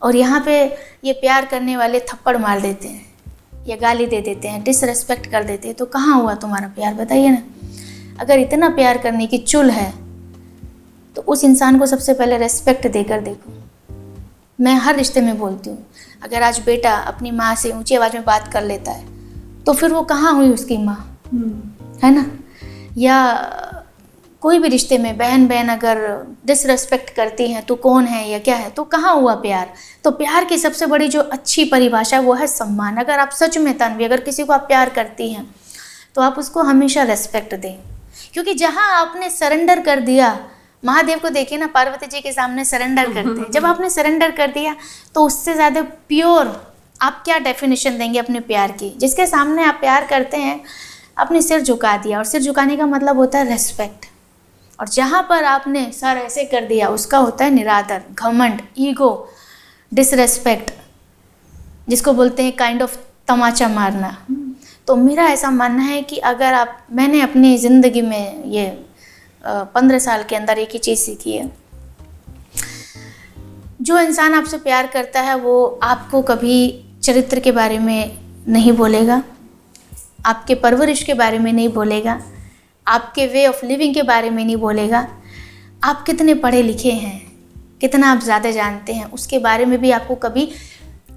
और यहाँ पे ये प्यार करने वाले थप्पड़ मार देते हैं या गाली दे देते हैं, डिसरेस्पेक्ट कर देते हैं। तो कहाँ हुआ तुम्हारा प्यार, बताइए ना। अगर इतना प्यार करने की चुल है तो उस इंसान को सबसे पहले रेस्पेक्ट देकर देखो। मैं हर रिश्ते में बोलती हूँ, अगर आज बेटा अपनी माँ से ऊंची आवाज़ में बात कर लेता है तो फिर वो कहाँ हुई उसकी माँ, है ना। या कोई भी रिश्ते में बहन अगर डिसरेस्पेक्ट करती हैं तो कौन है या क्या है, तो कहाँ हुआ प्यार। तो प्यार की सबसे बड़ी जो अच्छी परिभाषा वो है सम्मान। अगर आप सच में तन्वी, अगर किसी को आप प्यार करती हैं तो आप उसको हमेशा रेस्पेक्ट दें, क्योंकि जहाँ आपने सरेंडर कर दिया, महादेव को देखिए ना, पार्वती जी के सामने सरेंडर करते हैं। जब आपने सरेंडर कर दिया तो उससे ज़्यादा प्योर आप क्या डेफिनेशन देंगे अपने प्यार की। जिसके सामने आप प्यार करते हैं आपने सिर झुका दिया, और सिर झुकाने का मतलब होता है रेस्पेक्ट। और जहाँ पर आपने सर ऐसे कर दिया उसका होता है निरादर, घमंड, ईगो, डिसरेस्पेक्ट, जिसको बोलते हैं काइंड ऑफ तमाचा मारना। तो मेरा ऐसा मानना है कि अगर मैंने अपनी ज़िंदगी में ये 15 साल के अंदर एक ही चीज़ सीखी है, जो इंसान आपसे प्यार करता है वो आपको कभी चरित्र के बारे में नहीं बोलेगा, आपके परवरिश के बारे में नहीं बोलेगा, आपके वे ऑफ लिविंग के बारे में नहीं बोलेगा, आप कितने पढ़े लिखे हैं, कितना आप ज़्यादा जानते हैं, उसके बारे में भी आपको कभी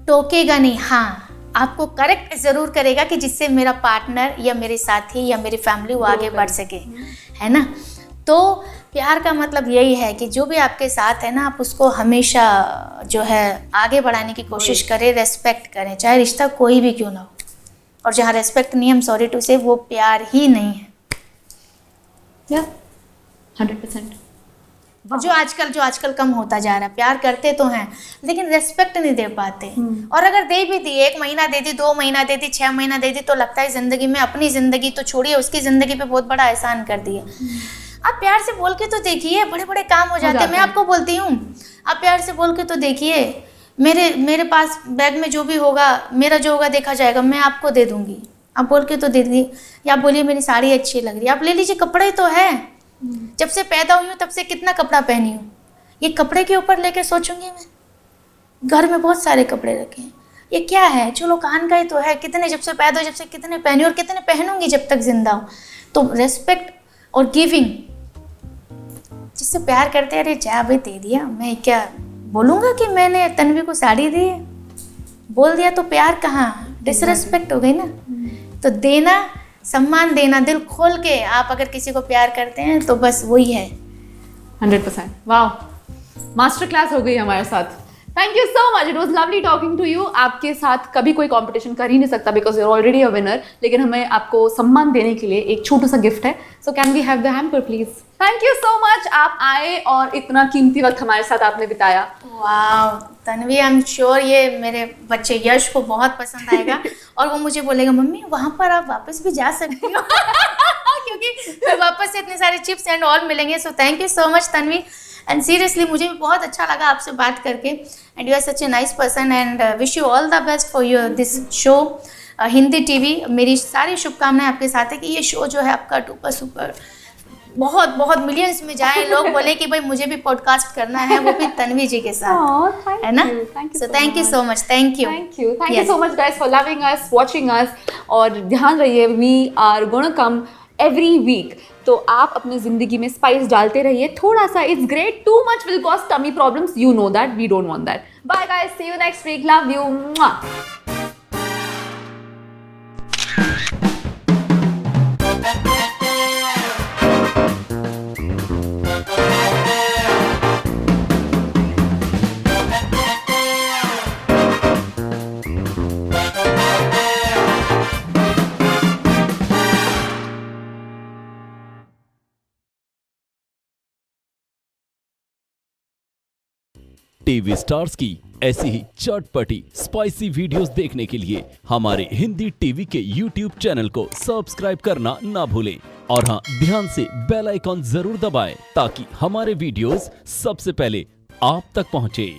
टोकेगा नहीं। हाँ, आपको करेक्ट ज़रूर करेगा कि जिससे मेरा पार्टनर या मेरे साथी या मेरी फैमिली वो आगे बढ़ सके, है ना। तो प्यार का मतलब यही है कि जो भी आपके साथ है ना, आप उसको हमेशा जो है आगे बढ़ाने की कोशिश करें, रेस्पेक्ट करें, चाहे रिश्ता कोई भी क्यों ना हो। और जहाँ रेस्पेक्ट नहीं, हम सॉरी टू से, वो प्यार ही नहीं है। 100%। जो आजकल कम होता जा रहा है। प्यार करते तो हैं लेकिन रेस्पेक्ट नहीं दे पाते, और अगर दे भी दी, 1 महीना दे दी, 2 महीना दे दी, 6 महीना दे दी, तो लगता है ज़िंदगी में, अपनी ज़िंदगी तो छोड़िए, उसकी ज़िंदगी पे बहुत बड़ा एहसान कर दिया। आप प्यार से बोल के तो देखिए, बड़े बड़े काम हो जाते हैं। मैं आपको बोलती हूँ, आप प्यार से बोल के तो देखिए, मेरे पास बैग में जो भी होगा, मेरा जो होगा देखा जाएगा, मैं आपको दे दूँगी। आप बोल के तो दे दी, या आप बोलिए मेरी साड़ी अच्छी लग रही है, आप ले लीजिए, कपड़े तो है। जब से पैदा हुई हूँ तब से कितना कपड़ा पहनी हूँ, ये कपड़े के ऊपर लेके सोचूंगी मैं? घर में बहुत सारे कपड़े रखे हैं, ये क्या है? चलो कान का ही तो है, कितने जब से पैदा, जब से कितने पहनी और कितने पहनूंगी जब तक जिंदा हूँ। तो रेस्पेक्ट और गिविंग, जिससे प्यार करते हैं, अरे जा भाई दे दिया, मैं क्या बोलूँगा कि मैंने तन्वी को साड़ी दी है, बोल दिया तो प्यार कहाँ, डिसरेस्पेक्ट हो गई ना। तो देना, सम्मान देना, दिल खोल के आप अगर किसी को प्यार करते हैं तो बस वही है। 100%। वाह, मास्टर क्लास हो गई हमारे साथ। Thank you so much, it was lovely talking to you. आपके साथ कभी कोई कंपटीशन कर ही नहीं सकता because you are already a winner, लेकिन हमें आपको सम्मान देने के लिए एक छोटा सा गिफ्ट है। So can we have the hamper please? Thank you so much, आप आए और इतना कीमती वक्त हमारे साथ आपने बिताया। वाह तन्वी, आई एम श्योर ये मेरे बच्चे यश को बहुत पसंद आएगा और वो मुझे बोलेगा मम्मी वहाँ पर आप वापस भी जा सकती हो क्योंकि फिर वापस से इतने सारे चिप्स एंड ऑल मिलेंगे। So thank you so much Tanvi, and seriously मुझे भी बहुत अच्छा लगा आपसे बात करके, and you are such a nice person, and wish you all the best for your this show Hindi TV. मेरी सारी शुभकामनाएं आपके साथ है कि ये शो जो है आपका सुपर बहुत बहुत मिलियंस में जाए, लोग बोले कि भाई मुझे भी पॉडकास्ट करना है, वो भी तन्वी जी के साथ, है ना? So thank you so much, thank you so much guys for loving us, watching us. और ध्यान रहिए, we are gonna come every week, तो आप अपनी जिंदगी में स्पाइस डालते रहिए थोड़ा सा। It's great, too much will cause tummy problems, you know that, we don't want that. Bye guys, see you next week, love you. TV stars की ऐसी ही चटपटी स्पाइसी वीडियोस देखने के लिए हमारे हिंदी टीवी के YouTube चैनल को सब्सक्राइब करना ना भूलें और हाँ, ध्यान से बेल आइकॉन जरूर दबाएं ताकि हमारे वीडियोस सबसे पहले आप तक पहुंचे।